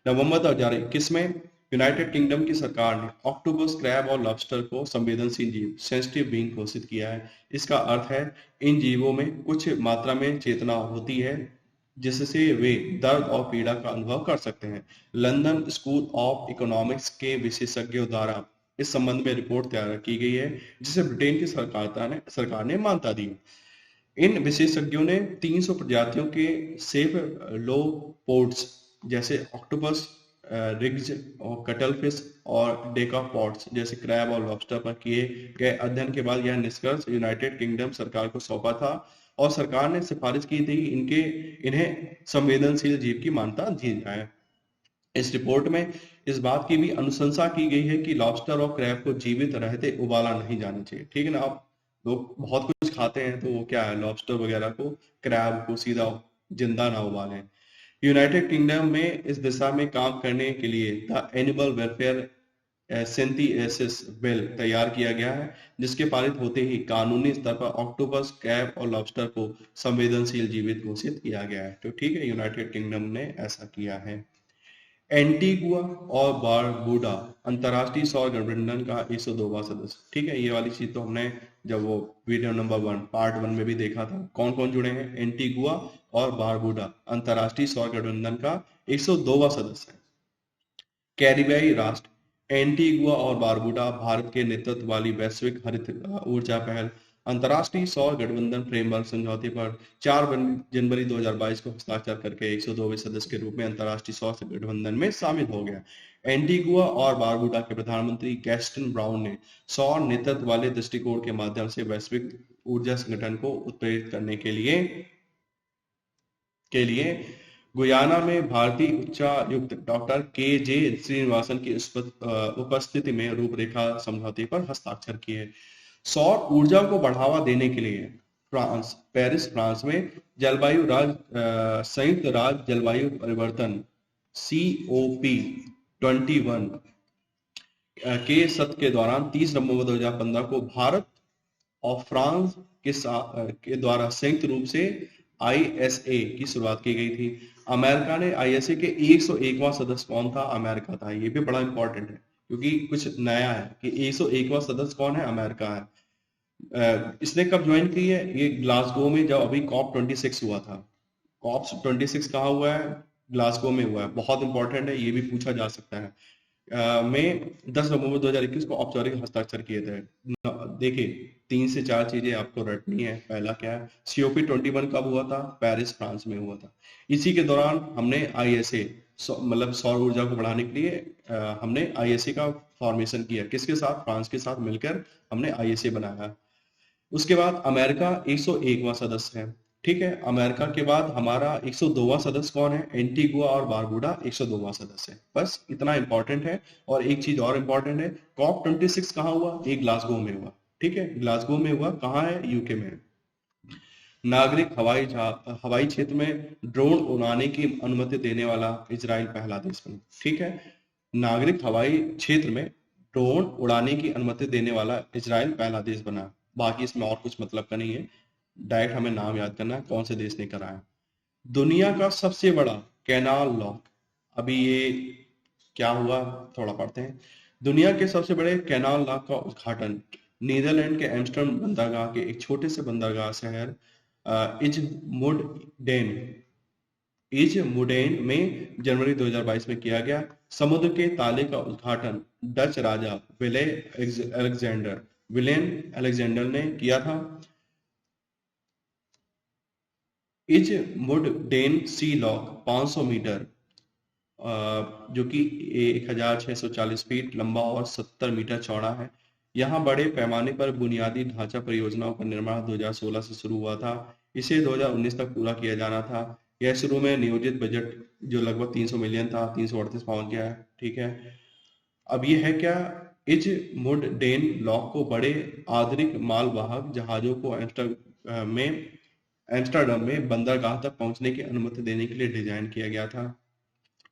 नवंबर 2021 में यूनाइटेड किंगडम की सरकार ने ऑक्टोपस, क्रैब और लॉबस्टर को संवेदनशील जीव, सेंसिटिव बीइंग घोषित किया है। इसका अर्थ है इन जीवों में कुछ मात्रा में चेतना होती है जिससे वे दर्द और पीड़ा का अनुभव कर सकते हैं। लंदन स्कूल ऑफ इकोनॉमिक्स के विशेषज्ञों द्वारा इस संबंध में रिपोर्ट तैयार की गई है, जिसे ब्रिटेन की सरकार ने मान्यता दी। इन विशेषज्ञों ने 300 प्रजातियों के सेफलोपोड्स जैसे ऑक्टोपस, रिग्स और कटलफिश और डेकापॉड्स जैसे क्रैब और लॉबस्टर पर किए गए अध्ययन के बाद यह निष्कर्ष यूनाइटेड किंगडम सरकार को सौंपा था, और सरकार ने सिफारिश की थी इन्हें संवेदनशील जीव की मान्यता दी जाए। इस रिपोर्ट में इस बात की भी अनुशंसा की गई है कि लॉबस्टर और क्रैब को जीवित रहते उबाला नहीं जाना चाहिए। ठीक है ना, आप लोग बहुत कुछ खाते हैं तो वो क्या है, लॉबस्टर वगैरह को, क्रैब को सीधा जिंदा ना उबालें। यूनाइटेड किंगडम में इस दिशा में काम करने के लिए the animal welfare synthesis bill तैयार किया गया है, जिसके पारित होते ही कानूनी स्तर पर ऑक्टोपस, क्रैब और लॉबस्टर को संवेदनशील जीवित घोषित किया गया है। तो ठीक है, यूनाइटेड किंगडम ने ऐसा किया है। एंटीगुआ और बारबूडा अंतर्राष्ट्रीय सौर गठबंधन का 102वां सदस्य। ठीक है, ये वाली चीज तो हमने जब वो वीडियो नंबर 1 पार्ट 1 में भी देखा था। कौन कौन जुड़े हैं? एंटीगुआ और बारबूडा अंतर्राष्ट्रीय सौर गठबंधन का 102वां सदस्य है। कैरिबियाई राष्ट्र एंटीगुआ और बारबूडा भारत के नेतृत्व वाली वैश्विक हरित ऊर्जा पहल अंतर्राष्ट्रीय सौर गठबंधन फ्रेमवर्क समझौते पर 4 जनवरी 2022 को हस्ताक्षर करके 102वें सदस्य के रूप में अंतर्राष्ट्रीय सौर गठबंधन में शामिल हो गया। एंटीगुआ और बारबूडा के प्रधानमंत्री गैस्टन ब्राउन ने सौर नेतृत्व वाले दृष्टिकोण के माध्यम से वैश्विक ऊर्जा संगठन को उत्प्रेरित करने के लिए गुयाना में भारतीय उच्चायुक्त डॉक्टर के.जे. श्रीनिवासन की उपस्थिति में रूपरेखा समझौते पर हस्ताक्षर किए। सौर ऊर्जा को बढ़ावा देने के लिए पेरिस फ्रांस में संयुक्त राज्य जलवायु परिवर्तन COP21 के सत्र के दौरान 30 नवंबर 2015 को भारत और फ्रांस के द्वारा संयुक्त रूप से ISA की शुरुआत की गई थी। अमेरिका ने ISA के 101वां सदस्य कौन था? अमेरिका था। ये भी बड़ा इंपॉर्टेंट है क्योंकि कुछ नया है कि 101वां सदस्य कौन है? अमेरिका है। इसने कब ज्वाइन की है? ये ग्लासगो में जब अभी COP26 हुआ था। COP26 कहाँ हुआ है? ग्लासगो में हुआ है। बहुत इंपॉर्टेंट है, ये भी पूछा जा सकता है। में 10 नवंबर 2021 को औपचारिक हस्ताक्षर किए थे। देखिए 3 से 4 चीजें आपको रटनी है। पहला क्या है? COP21 कब हुआ था? पेरिस फ्रांस में हुआ था। इसी के दौरान हमने ISA मतलब सौर ऊर्जा को बढ़ाने के लिए हमने ISA का फॉर्मेशन किया। किसके साथ? फ्रांस के साथ मिलकर हमने ISA बनाया। उसके बाद अमेरिका 101वां सदस्य है। ठीक है, अमेरिका के बाद हमारा 102वां सदस्य कौन है? एंटीगुआ और बारबूडा 102वां सदस्य है। बस इतना इंपॉर्टेंट है। और एक चीज और इंपॉर्टेंट है, COP26 कहाँ हुआ? ये ग्लासगो में हुआ। ठीक है, ग्लासगो में हुआ। कहाँ है? UK में। नागरिक हवाई क्षेत्र में ड्रोन उड़ाने की अनुमति देने वाला इजराइल पहला देश बना। ठीक है, नागरिक हवाई क्षेत्र में ड्रोन उड़ाने की अनुमति देने वाला इजराइल पहला देश बना। बाकी इसमें और कुछ मतलब का नहीं है, डायरेक्ट हमें नाम याद करना है कौन से देश ने कराया। दुनिया का सबसे बड़ा कैनाल लॉक, अभी ये क्या हुआ थोड़ा पढ़ते हैं। दुनिया के सबसे बड़े कैनाल लॉक का उद्घाटन नीदरलैंड के एम्स्टर्डम बंदरगाह के एक छोटे से बंदरगाह शहर इजमुडेन में जनवरी 2022 में किया गया। समुद्र के ताले का उद्घाटन डच राजा विलेम अलेक्जेंडर ने किया था। इजमुडेन सी लॉक 500 मीटर जो कि 1640 फीट लंबा और 70 मीटर चौड़ा है। यहाँ बड़े पैमाने पर बुनियादी ढांचा परियोजनाओं का निर्माण 2016 से शुरू हुआ था। इसे 2019 तक पूरा किया जाना था। यह शुरू में नियोजित बजट जो लगभग 300 मिलियन था, 338 पहुंच गया है। ठीक है, अब ये है क्या? इजमुडेन लॉक को बड़े आधुनिक मालवाहक जहाजों को एम्स्टर्डम में बंदरगाह तक पहुंचने की अनुमति देने के लिए डिजाइन किया गया था।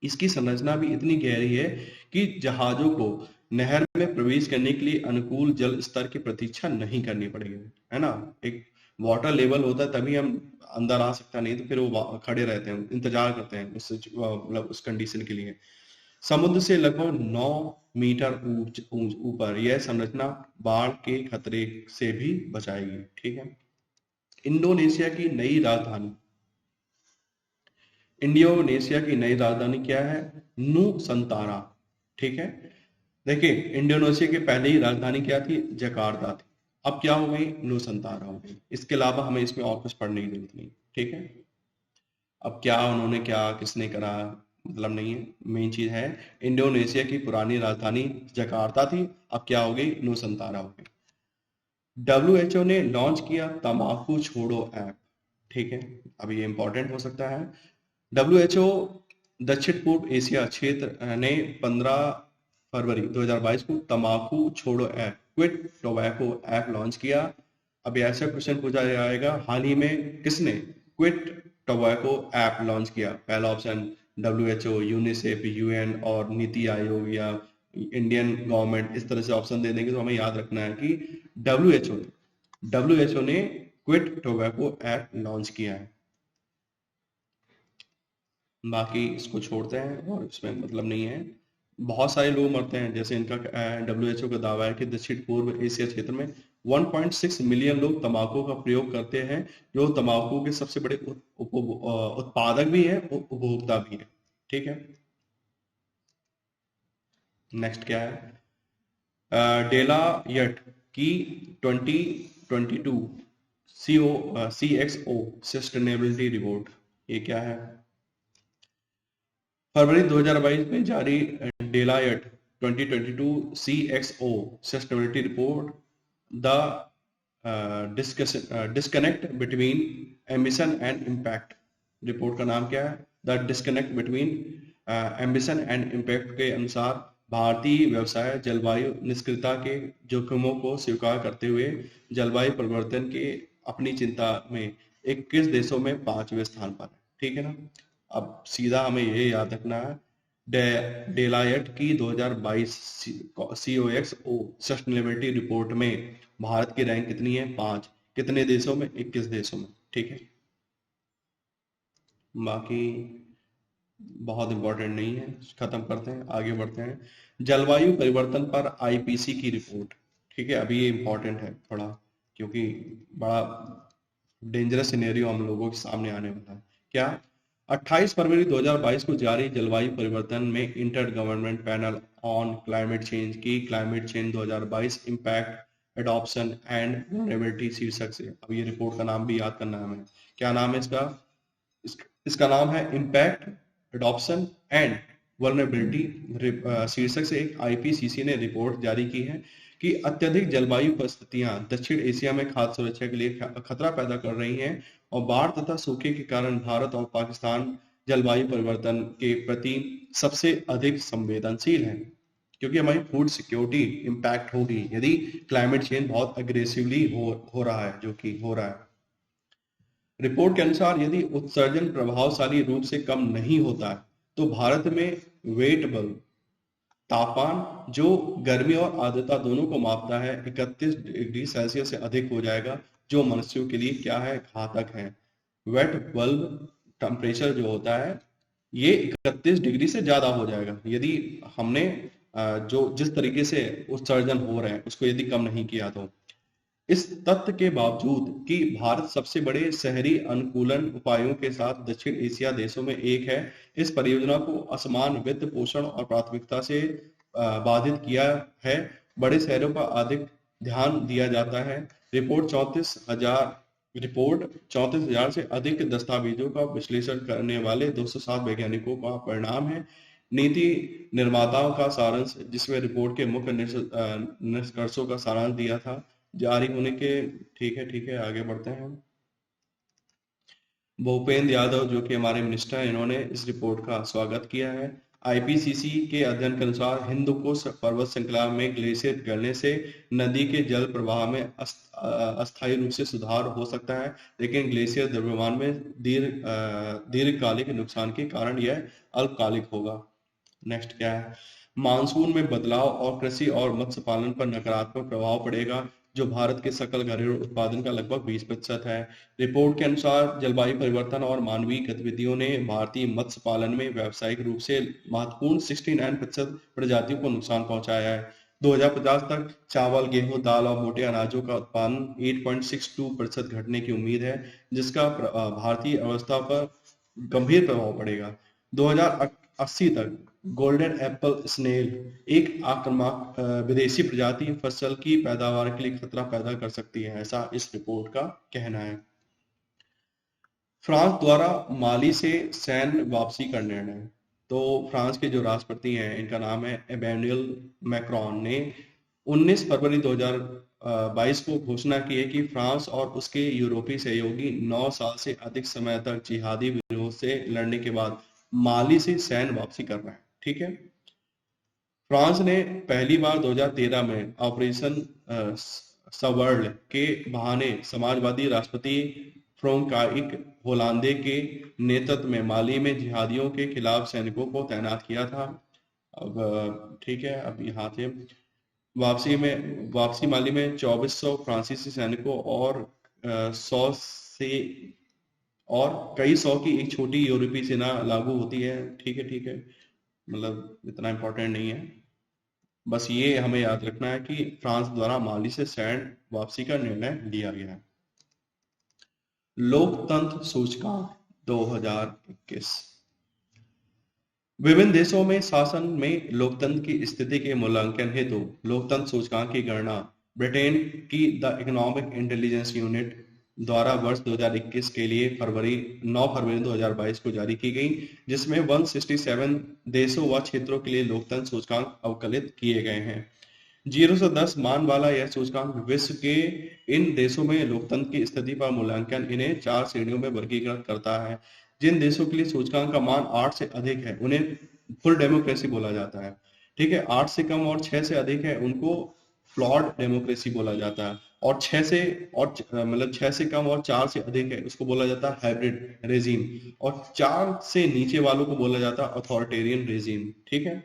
इसकी संरचना भी इतनी गहरी है कि जहाजों को नहर में प्रवेश करने के लिए अनुकूल जल स्तर की प्रतीक्षा नहीं करनी पड़ेगी, है ना। एक वाटर लेवल होता है तभी हम अंदर आ सकता, नहीं तो फिर वो खड़े रहते हैं, इंतजार करते हैं मतलब उस कंडीशन के लिए। समुद्र से लगभग 9 मीटर ऊपर यह संरचना बाढ़ के खतरे से भी बचाएगी। ठीक है, इंडोनेशिया की नई राजधानी क्या है? नुसंतारा। ठीक है, देखिए इंडोनेशिया की पहले ही राजधानी क्या थी? जकार्ता थी। अब क्या हो गई? नुसंतारा हो गई। इसके अलावा हमें इसमें और कुछ पढ़ने की जरूरत नहीं। ठीक है, अब क्या उन्होंने क्या किसने करा मतलब नहीं है, मेन चीज है इंडोनेशिया की पुरानी राजधानी जकार्ता थी, अब क्या हो गई? नुसंतारा हो गई। WHO ने लॉन्च किया तंबाकू छोड़ो ऐप। ठीक है, अब ये इंपॉर्टेंट हो सकता है। WHO दक्षिण पूर्व एशिया क्षेत्र ने 15 फरवरी 2022 को तंबाकू छोड़ो app quit tobacco app launch किया। अब ऐसा क्वेश्चन पूछा जाएगा, हाल ही में किसने क्विट टोबैको ऐप लॉन्च किया? पहला ऑप्शन WHO, यूनिसेफ, UN और नीति आयोग या इंडियन गवर्नमेंट इस तरह से ऑप्शन दे देंगे तो हमें याद रखना है कि डब्ल्यूएचओ ने क्विट टोबैको एक्ट लॉन्च किया है। बाकी इसको छोड़ते हैं और इसमें मतलब नहीं है। बहुत सारे लोग मरते हैं, जैसे इनका डब्ल्यूएचओ का दावा है कि दक्षिण पूर्व एशिया क्षेत्र में 1.6 मिलियन लोग तंबाकू का प्रयोग करते हैं, जो तंबाकू के सबसे बड़े उत्पादक भी है, उपभोक्ता भी है। ठीक है, नेक्स्ट क्या है, डेलायट की 2022 CXO सस्टेनेबिलिटी रिपोर्ट। ये क्या है? फरवरी 2022 में जारी डेलायट 2022 CXO sustainability report, the disconnect between ambition and impact. Report का नाम क्या है? The disconnect between ambition and impact के अनुसार भारतीय व्यवसाय जलवायु निष्क्रियता के जोखिमों को स्वीकार करते हुए जलवायु परिवर्तन के अपनी चिंता में 21 देशों में 5वें स्थान पर है। ठीक है ना? अब सीधा हमें ये याद रखना है, डेलायट की 2022 COXO सस्टेनेबिलिटी रिपोर्ट में भारत की रैंक कितनी है? 5। कितने देशों में? 21 देशों में। ठीक है, बाकी बहुत इंपॉर्टेंट नहीं है, खत्म करते हैं, आगे बढ़ते हैं। जलवायु परिवर्तन पर IPC की रिपोर्ट। ठीक है, अभी ये इंपॉर्टेंट है थोड़ा, क्योंकि बड़ा डेंजरस सिनेरियो हम लोगों के सामने आने वाला है। क्या? 28 फरवरी 2022 को जारी जलवायु परिवर्तन में inter government panel on climate change की climate change 2022 impact adoption and vulnerability शीर्षक से। अब ये रिपोर्ट का नाम भी याद करना है हमें। क्या नाम है इसका? इसका नाम है इम्पैक्ट एडॉप्शन एंड वल्नरेबिलिटी शीर्षक से एक IPCC ने रिपोर्ट जारी की है कि अत्यधिक जलवायु परिस्थितियां दक्षिण एशिया में खाद्य सुरक्षा के लिए खतरा पैदा कर रही हैं और बाढ़ तथा सूखे के कारण भारत और पाकिस्तान जलवायु परिवर्तन के प्रति सबसे अधिक संवेदनशील हैं, क्योंकि हमारी फूड सिक्योरिटी इम्पैक्ट होगी यदि क्लाइमेट चेंज बहुत अग्रेसिवली हो रहा है, जो कि हो रहा है। रिपोर्ट के अनुसार यदि उत्सर्जन प्रभावशाली रूप से कम नहीं होता है तो भारत में वेट बल्ब तापमान, जो गर्मी और आर्द्रता दोनों को मापता है, 31 डिग्री सेल्सियस से अधिक हो जाएगा, जो मनुष्यों के लिए क्या है? घातक है। वेट बल्ब टेम्परेचर जो होता है ये 31 डिग्री से ज्यादा हो जाएगा यदि हमने जो जिस तरीके से उत्सर्जन हो रहे हैं उसको यदि कम नहीं किया तो। इस तथ्य के बावजूद कि भारत सबसे बड़े शहरी अनुकूलन उपायों के साथ दक्षिण एशिया देशों में एक है, इस परियोजना को असमान वित्त पोषण और प्राथमिकता से बाधित किया है। बड़े शहरों का अधिक ध्यान दिया जाता है। रिपोर्ट 34,000 से अधिक दस्तावेजों का विश्लेषण करने वाले 207 वैज्ञानिकों का परिणाम है। नीति निर्माताओं का सारांश, जिसमें रिपोर्ट के मुख्य निष्कर्षों का सारांश दिया था, जारी होने के। ठीक है, आगे बढ़ते हैं। भूपेंद्र यादव जो कि हमारे मिनिस्टर हैं, इन्होंने इस रिपोर्ट का स्वागत किया है। IPCC के अध्ययन के अनुसार हिंदुकुश पर्वत श्रृंखला में ग्लेशियर पिघलने से नदी के जल प्रवाह में अस्थायी रूप से सुधार हो सकता है, लेकिन ग्लेशियर द्रव्यमान में दीर्घकालिक नुकसान के कारण यह अल्पकालिक होगा। नेक्स्ट क्या है? मानसून में बदलाव और कृषि और मत्स्य पालन पर नकारात्मक प्रभाव पड़ेगा, जो भारत के सकल घरेलू उत्पादन का लगभग 20% है। रिपोर्ट के अनुसार जलवायु परिवर्तन और मानवीय गतिविधियों ने भारतीय मत्स्य पालन में व्यावसायिक रूप से महत्वपूर्ण 69% प्रजातियों को नुकसान पहुंचाया है। 2050 तक चावल, गेहूं, दाल और मोटे अनाजों का उत्पादन 8.62% घटने की उम्मीद है, जिसका भारतीय अर्थव्यवस्था पर गंभीर प्रभाव पड़ेगा। 2080 तक गोल्डन एप्पल स्नेल, एक आक्रामक विदेशी प्रजाति, फसल की पैदावार के लिए खतरा पैदा कर सकती है, ऐसा इस रिपोर्ट का कहना है। फ्रांस द्वारा माली से सैन्य वापसी का निर्णय। तो फ्रांस के जो राष्ट्रपति हैं, इनका नाम है एमेन्युअल मैक्रोन, ने 19 फरवरी 2022 को घोषणा की है कि फ्रांस और उसके यूरोपीय सहयोगी 9 साल से अधिक समय तक जिहादी विरोध से लड़ने के बाद माली से सैन्य वापसी कर रहे हैं। ठीक है, फ्रांस ने पहली बार 2013 में ऑपरेशन सवर्ल के बहाने समाजवादी राष्ट्रपति फ्रोंकाइक होलांदे के नेतृत्व में माली में जिहादियों के खिलाफ सैनिकों को तैनात किया था। अब ठीक है, अब यहाँ थे वापसी माली में 2400 फ्रांसीसी सैनिकों और 100 से और कई सौ की एक छोटी यूरोपीय सेना लागू होती है। ठीक है, मतलब इतना इम्पोर्टेंट नहीं है। बस ये हमें याद रखना है कि फ्रांस द्वारा माली से सैन्य वापसी का निर्णय लिया गया है। लोकतंत्र सूचकांक 2021। विभिन्न देशों में शासन में लोकतंत्र की स्थिति के मूल्यांकन हेतु लोकतंत्र सूचकांक की गणना ब्रिटेन की द इकोनॉमिक इंटेलिजेंस यूनिट द्वारा वर्ष 2021 के लिए 9 फरवरी 2022 को जारी की गई, जिसमें 167 देशों व क्षेत्रों के लिए लोकतंत्र सूचकांक अवकलित किए गए हैं। 0 से 10 मान वाला यह सूचकांक विश्व के इन देशों में लोकतंत्र की स्थिति पर मूल्यांकन इन्हें 4 श्रेणियों में वर्गीकृत करता है। जिन देशों के लिए सूचकांक का मान 8 से अधिक है उन्हें फुल डेमोक्रेसी बोला जाता है। ठीक है, 8 से कम और 6 से अधिक है उनको फ्लॉड डेमोक्रेसी बोला जाता है। और 6 से और मतलब 6 से कम और 4 से अधिक है उसको बोला जाता है हाइब्रिड रेजीम। और 4 से नीचे वालों को बोला जाता है अथॉरिटेरियन रेजीम। ठीक है,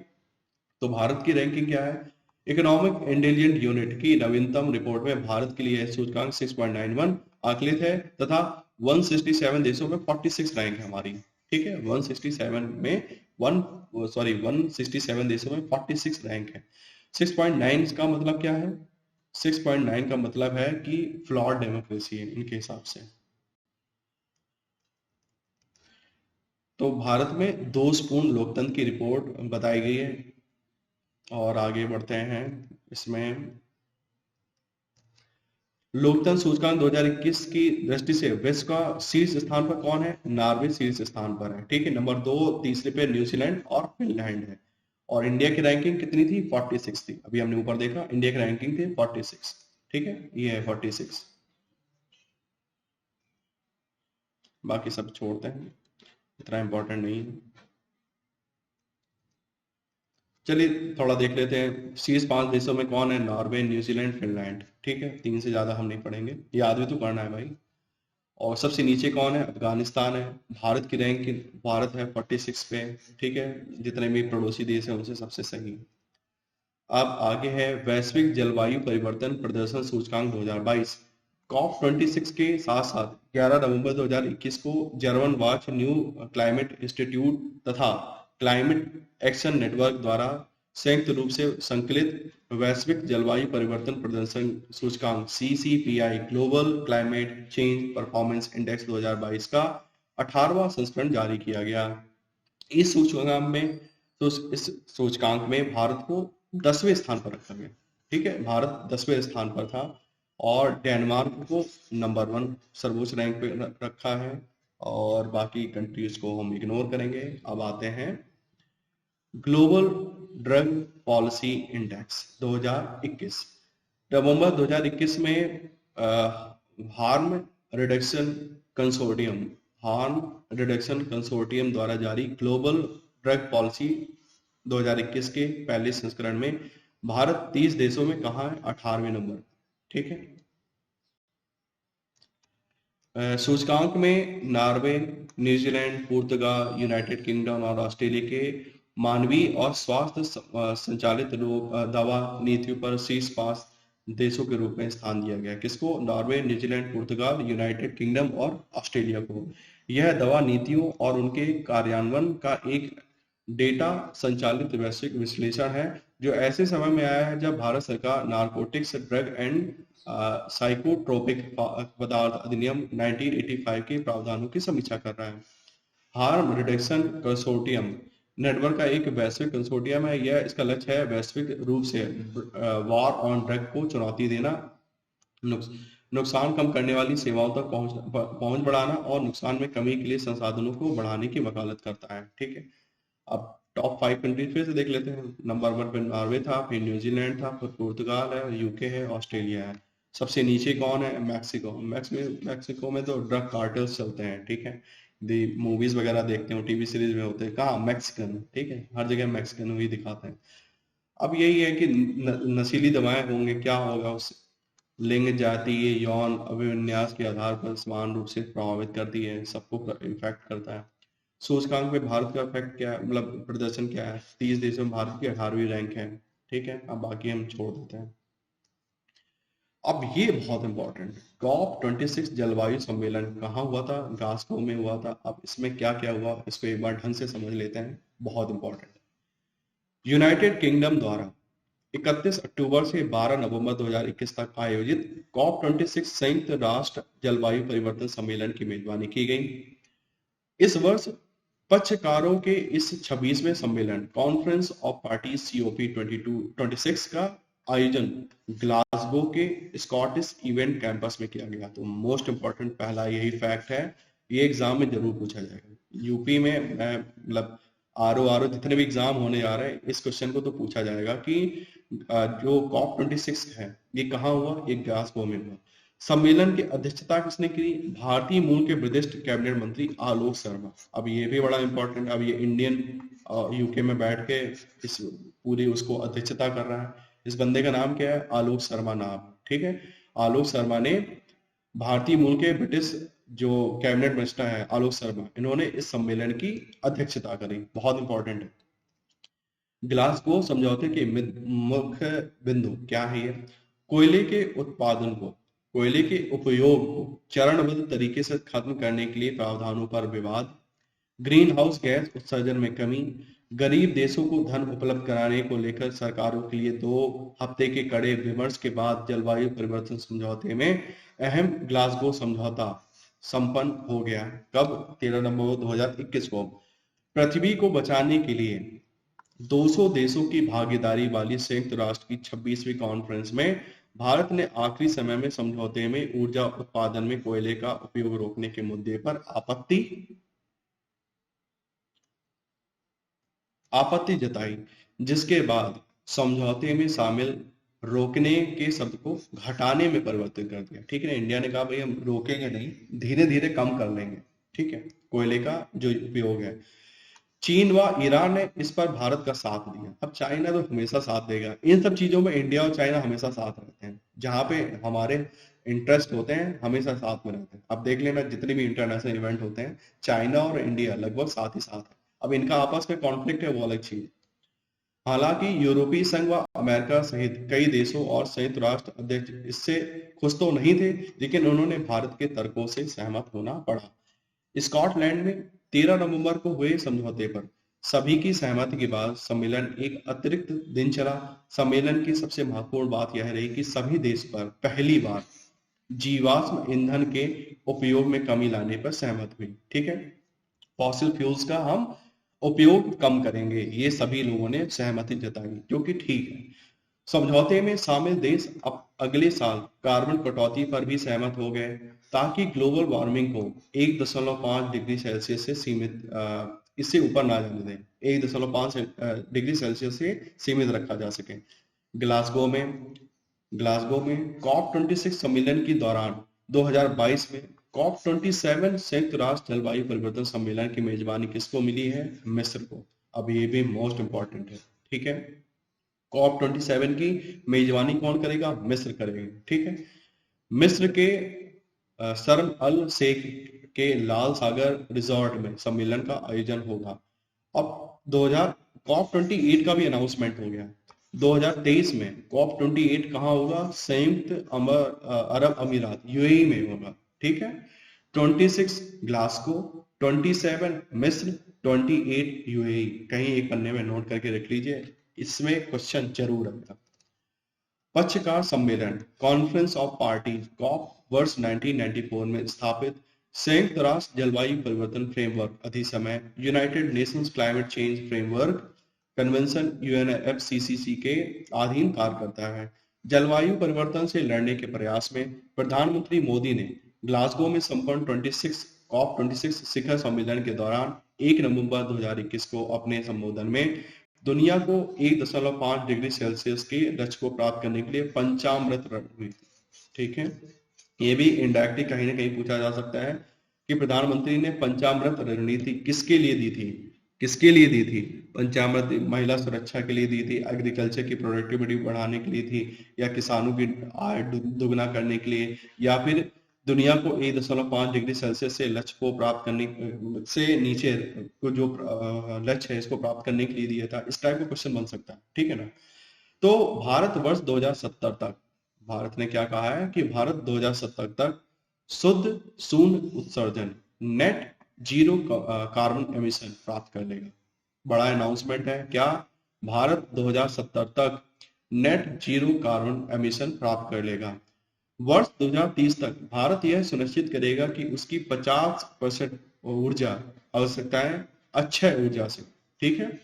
तो भारत की रैंकिंग क्या है? इकोनॉमिक इंटेलिजेंट यूनिट की नवीनतम रिपोर्ट में भारत के लिए सूचकांक 6.91 आकलित है तथा 167 देशों में 46 रैंक है हमारी। ठीक है, 167 देशों में 46 रैंक है। 6.9 का मतलब क्या है? 6.9 का मतलब है कि फ्लॉड डेमोक्रेसी है इनके हिसाब से। तो भारत में दोषपूर्ण लोकतंत्र की रिपोर्ट बताई गई है। और आगे बढ़ते हैं इसमें लोकतंत्र सूचकांक 2021 की दृष्टि से विश्व का शीर्ष स्थान पर कौन है? नॉर्वे शीर्ष स्थान पर है। ठीक है, नंबर 2 तीसरे पे न्यूजीलैंड और फिनलैंड है। और इंडिया की रैंकिंग कितनी थी? 46 थी। अभी हमने ऊपर देखा इंडिया की रैंकिंग थी 46। ठीक है, ये है 46। बाकी सब छोड़ते हैं, इतना इंपॉर्टेंट नहीं है। चलिए थोड़ा देख लेते हैं शीर्ष 5 देशों में कौन है? Norway, New Zealand, Finland. ठीक है, 3 से ज्यादा हम नहीं पढ़ेंगे, याद भी तो करना है भाई। और सबसे नीचे कौन है? अफगानिस्तान है। भारत की रैंक भारत है 46 पे। ठीक है, जितने भी पड़ोसी देश हैं उनसे सबसे सही। अब आगे है वैश्विक जलवायु परिवर्तन प्रदर्शन सूचकांक 2022। कॉप 26 के साथ साथ 11 नवंबर 2021 को German watch, new climate institute तथा क्लाइमेट एक्शन नेटवर्क द्वारा संयुक्त रूप से संकलित वैश्विक जलवायु परिवर्तन प्रदर्शन सूचकांक CCPI global climate change performance index 2022 का 18वां संस्करण जारी किया गया। इस सूचकांक में तो इस सूचकांक में भारत को 10वें स्थान पर रखा गया। ठीक है, भारत 10वें स्थान पर था और डेनमार्क को नंबर 1 सर्वोच्च रैंक पे रखा है। और बाकी कंट्रीज को हम इग्नोर करेंगे। अब आते हैं ग्लोबल ड्रग पॉलिसी इंडेक्स 2021। नवंबर 2021 में हार्म रिडक्शन कंसोर्टियम द्वारा जारी ग्लोबल ड्रग पॉलिसी 2021 के पहले संस्करण में भारत 30 देशों में कहाँ है? 18वें नंबर। ठीक है, सूचकांक में नॉर्वे, न्यूजीलैंड, पुर्तगाल, यूनाइटेड किंगडम और ऑस्ट्रेलिया के मानवीय और स्वास्थ्य संचालित रोग दवा नीतियों पर शीर्ष 5 देशों के रूप में स्थान दिया गया। किसको? नॉर्वे, न्यूजीलैंड, पुर्तगाल, यूनाइटेड किंगडम और ऑस्ट्रेलिया को। यह दवा नीतियों और उनके कार्यान्वयन का एक डेटा संचालित वैश्विक विश्लेषण है जो ऐसे समय में आया है जब भारत सरकार नारकोटिक्स ड्रग एंड साइकोट्रोपिक पदार्थ अधिनियम 1985 के प्रावधानों की समीक्षा कर रहा है। हार्म रिडक्शन कंसोर्टियम नेटवर्क का एक वैश्विक कंसोर्टियम है। यह इसका लक्ष्य है वैश्विक रूप से वॉर ऑन ड्रग को चुनौती देना, नुकसान कम करने वाली सेवाओं तक पहुंच बढ़ाना और नुकसान में कमी के लिए संसाधनों को बढ़ाने की वकालत करता है। ठीक है, अब टॉप 5 कंट्रीज फिर से देख लेते हैं। नंबर 1 पे नॉर्वे था, फिर न्यूजीलैंड था, फिर पुर्तगाल है, यूके है, ऑस्ट्रेलिया है। सबसे नीचे कौन है? मैक्सिको। मैक्सिको में तो ड्रग कार्टल्स चलते हैं। ठीक है, दी मूवीज वगैरह देखते हो, टीवी सीरीज में होते हैं, कहाँ? मैक्सिकन। ठीक है, हर जगह मैक्सिकन ही दिखाते हैं। अब यही है कि नशीली दवाएं होंगे, क्या होगा उससे? लिंग, जाति, यौन अभिविन्यास के आधार पर समान रूप से प्रभावित करती है, सबको इफेक्ट करता है। सूचकांक में भारत का इफेक्ट क्या है, मतलब प्रदर्शन क्या है? 30 देशों में भारत की 18वीं रैंक है। ठीक है, अब बाकी हम छोड़ देते हैं। अब ये बहुत इंपॉर्टेंट, COP26 जलवायु सम्मेलन कहाँ हुआ था? ग्लासगो में हुआ था। अब इसमें क्या क्या हुआ, इसको एक बार ढंग से समझ लेते हैं, बहुत इंपॉर्टेंट। यूनाइटेड किंगडम द्वारा 31 अक्टूबर से 12 नवंबर 2021 तक आयोजित COP26 संयुक्त राष्ट्र जलवायु परिवर्तन सम्मेलन की मेजबानी की गई। इस वर्ष पक्षकारों के इस 26वें सम्मेलन कॉन्फ्रेंस ऑफ पार्टीज COP 26 का आयोजन ग्लासगो के स्कॉटिश इवेंट कैंपस में किया गया। तो मोस्ट इंपॉर्टेंट पहला यही फैक्ट है, ये एग्जाम में जरूर पूछा जाएगा। यूपी में मैं मतलब आर जितने भी एग्जाम होने जा रहे हैं, इस क्वेश्चन को तो पूछा जाएगा कि जो COP26 है ये कहाँ हुआ? ये ग्लासगो में हुआ। सम्मेलन की अध्यक्षता किसने की? भारतीय मूल के वरिष्ठ कैबिनेट मंत्री आलोक शर्मा। अब ये भी बड़ा इंपॉर्टेंट, अब ये इंडियन यूके में बैठ के इस पूरी उसको अध्यक्षता कर रहा है। इस बंदे का नाम क्या है? आलोक शर्मा नाम। ठीक है, आलोक शर्मा ने, भारतीय मूल के ब्रिटिश जो कैबिनेट मिनिस्टर है आलोक शर्मा, इन्होंने इस सम्मेलन की अध्यक्षता करी। बहुत इंपॉर्टेंट है। ग्लासगो समझौते के मुख्य बिंदु क्या है? ये कोयले के उत्पादन को, कोयले के उपयोग को चरणबद्ध तरीके से खत्म करने के लिए प्रावधानों पर विवाद, ग्रीन हाउस गैस उत्सर्जन में कमी, गरीब देशों को धन उपलब्ध कराने को लेकर सरकारों के लिए 2 हफ्ते के कड़े विमर्श के बाद जलवायु परिवर्तन समझौते में अहम ग्लासगो समझौता संपन्न हो गया। कब? 13 नवंबर 2021 को। पृथ्वी को बचाने के लिए 200 देशों की भागीदारी वाली संयुक्त राष्ट्र की 26वीं कॉन्फ्रेंस में भारत ने आखिरी समय में समझौते में ऊर्जा उत्पादन में कोयले का उपयोग रोकने के मुद्दे पर आपत्ति जताई, जिसके बाद समझौते में शामिल रोकने के शब्द को घटाने में परिवर्तित कर दिया। ठीक है ना, इंडिया ने कहा भाई हम रोकेंगे नहीं, धीरे धीरे कम कर लेंगे। ठीक है, कोयले का जो उपयोग है। चीन व ईरान ने इस पर भारत का साथ दिया। अब चाइना तो हमेशा साथ देगा, इन सब चीजों में इंडिया और चाइना हमेशा साथ रहते हैं, जहां पे हमारे इंटरेस्ट होते हैं हमेशा साथ में रहते हैं। अब देख लेना जितने भी इंटरनेशनल इवेंट होते हैं, चाइना और इंडिया लगभग साथ ही साथ है। अब इनका आपस में कॉन्फ्लिक्ट है वो अलग चीज। हालांकि यूरोपीय संघ व अमेरिका सहित कई देशों और संयुक्त राष्ट्र अध्यक्ष इससे खुश तो नहीं थे, लेकिन उन्होंने भारत के तर्कों से सहमत होना पड़ा। स्कॉटलैंड में 13 नवंबर को हुए समझौते पर सभी की सहमति के बाद सम्मेलन एक अतिरिक्त दिन चला। सम्मेलन की सबसे महत्वपूर्ण बात यह रही कि सभी देश पर पहली बार जीवाश्म ईंधन के उपयोग में कमी लाने पर सहमत हुई। ठीक है, फॉसिल फ्यूल्स का हम उपयोग कम करेंगे, ये सभी लोगों ने सहमति जताई, जो कि ठीक है। समझौते में शामिल देश अब अगले साल कार्बन कटौती पर भी सहमत हो गए, ताकि ग्लोबल वार्मिंग को 1.5 डिग्री सेल्सियस से सीमित, इससे ऊपर ना जाने दें। 1.5 डिग्री सेल्सियस से सीमित रखा जा सके। ग्लासगो में COP26 सम्मेलन के दौरान 2022 में COP27 संयुक्त राष्ट्र जलवायु परिवर्तन सम्मेलन की मेजबानी किसको मिली है? मिस्र को। अब ये भी मोस्ट इंपॉर्टेंट है। ठीक है, COP27 की मेजबानी कौन करेगा? मिस्र करेगा। ठीक है, मिस्र के शर्म अल शेख के लाल सागर रिजॉर्ट में सम्मेलन का आयोजन होगा। अब 2000 COP28 का भी अनाउंसमेंट हो गया। 2023 में COP28 कहाँ होगा? संयुक्त अरब अमीरात UAE में होगा। ठीक है, 26 ग्लासगो, 27 मिस्र, 28 UAE। कहीं एक पन्ने में नोट करके रख लीजिए, इसमें क्वेश्चन जरूर आएगा। पक्षकार सम्मेलन कॉन्फ्रेंस ऑफ पार्टीज COP वर्ष 1994 में स्थापित संयुक्त राष्ट्र जलवायु परिवर्तन फ्रेमवर्क अधिसमय united nations climate change framework convention UNFCCC के अधीन कार्य करता है। जलवायु परिवर्तन से लड़ने के प्रयास में प्रधानमंत्री मोदी ने ग्लासगो में संपन्न COP26 शिखर सम्मेलन के दौरान 1 नवंबर 2021 को अपने संबोधन में दुनिया को 1.5 डिग्री सेल्सियस के लक्ष्य को प्राप्त करने के लिए पंचामृत रणनीति। ठीक है, ये भी इनडायरेक्टली कहीं ना कहीं पूछा जा सकता है कि प्रधानमंत्री ने पंचामृत रणनीति किसके लिए दी थी? किसके लिए दी थी पंचामृत? महिला सुरक्षा के लिए दी थी, एग्रीकल्चर की प्रोडक्टिविटी बढ़ाने के लिए थी, या किसानों की आय दुगना करने के लिए, या फिर दुनिया को 1.5 डिग्री सेल्सियस से लक्ष्य को प्राप्त करने से नीचे को जो लक्ष्य है इसको प्राप्त करने के लिए दिया था, इस टाइप का क्वेश्चन बन सकता है, ठीक है ना। तो भारत वर्ष 2070 तक, भारत ने क्या कहा है कि भारत 2070 तक शुद्ध शून्य उत्सर्जन, नेट जीरो कार्बन एमिशन प्राप्त कर लेगा। बड़ा अनाउंसमेंट है क्या, भारत 2070 तक नेट जीरो कार्बन एमिशन प्राप्त कर लेगा। वर्ष 2030 तक भारत यह सुनिश्चित करेगा कि उसकी 50% ऊर्जा आवश्यकताएं अक्षय ऊर्जा से, ठीक है।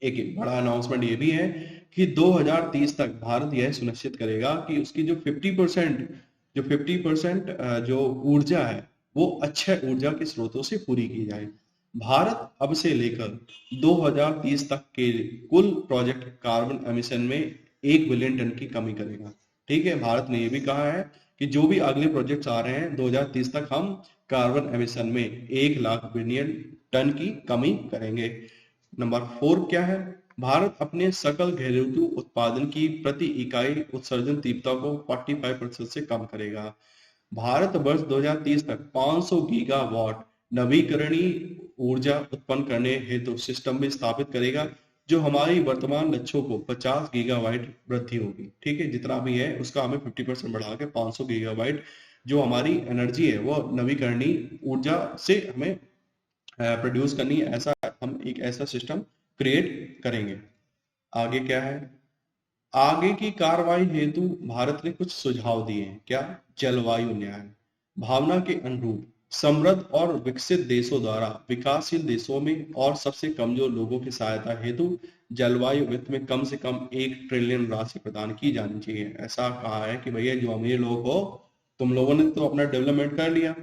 एक बड़ा अनाउंसमेंट ये भी है कि 2030 तक भारत यह सुनिश्चित करेगा कि उसकी जो 50% जो ऊर्जा है वो अक्षय ऊर्जा के स्रोतों से पूरी की जाए। भारत अब से लेकर 2030 तक के कुल प्रोजेक्ट कार्बन एमिशन में 1 बिलियन टन की कमी करेगा, ठीक है। भारत ने यह भी कहा है कि जो भी अगले प्रोजेक्ट्स आ रहे हैं 2030 तक हम कार्बन एमिशन में 1 लाख बिलियन टन की कमी करेंगे। नंबर 4 क्या है, भारत अपने सकल घरेलू उत्पादन की प्रति इकाई उत्सर्जन तीव्रता को 45% से कम करेगा। भारत वर्ष 2030 तक 500 गीगावाट नवीकरणीय ऊर्जा उत्पन्न करने हेतु सिस्टम में स्थापित करेगा, जो हमारी वर्तमान लक्ष्यों को 50 गीगावाट वृद्धि होगी, ठीक है। जितना भी है उसका हमें 50% बढ़ा के 500 गीगावाट जो हमारी एनर्जी है वो नवीकरणीय ऊर्जा से हमें प्रोड्यूस करनी है, ऐसा हम एक ऐसा सिस्टम क्रिएट करेंगे। आगे क्या है, आगे की कार्रवाई हेतु भारत ने कुछ सुझाव दिए हैं क्या, जलवायु न्याय भावना के अनुरूप समृद्ध और विकसित देशों द्वारा विकासशील देशों में और सबसे कमजोर लोगों की सहायता हेतु जलवायु वित्त में कम से कम 1 ट्रिलियन राशि प्रदान की जानी चाहिए। ऐसा कहा है कि भैया जो अमीर लोग हो, तुम लोगों ने तो अपना डेवलपमेंट कर लिया,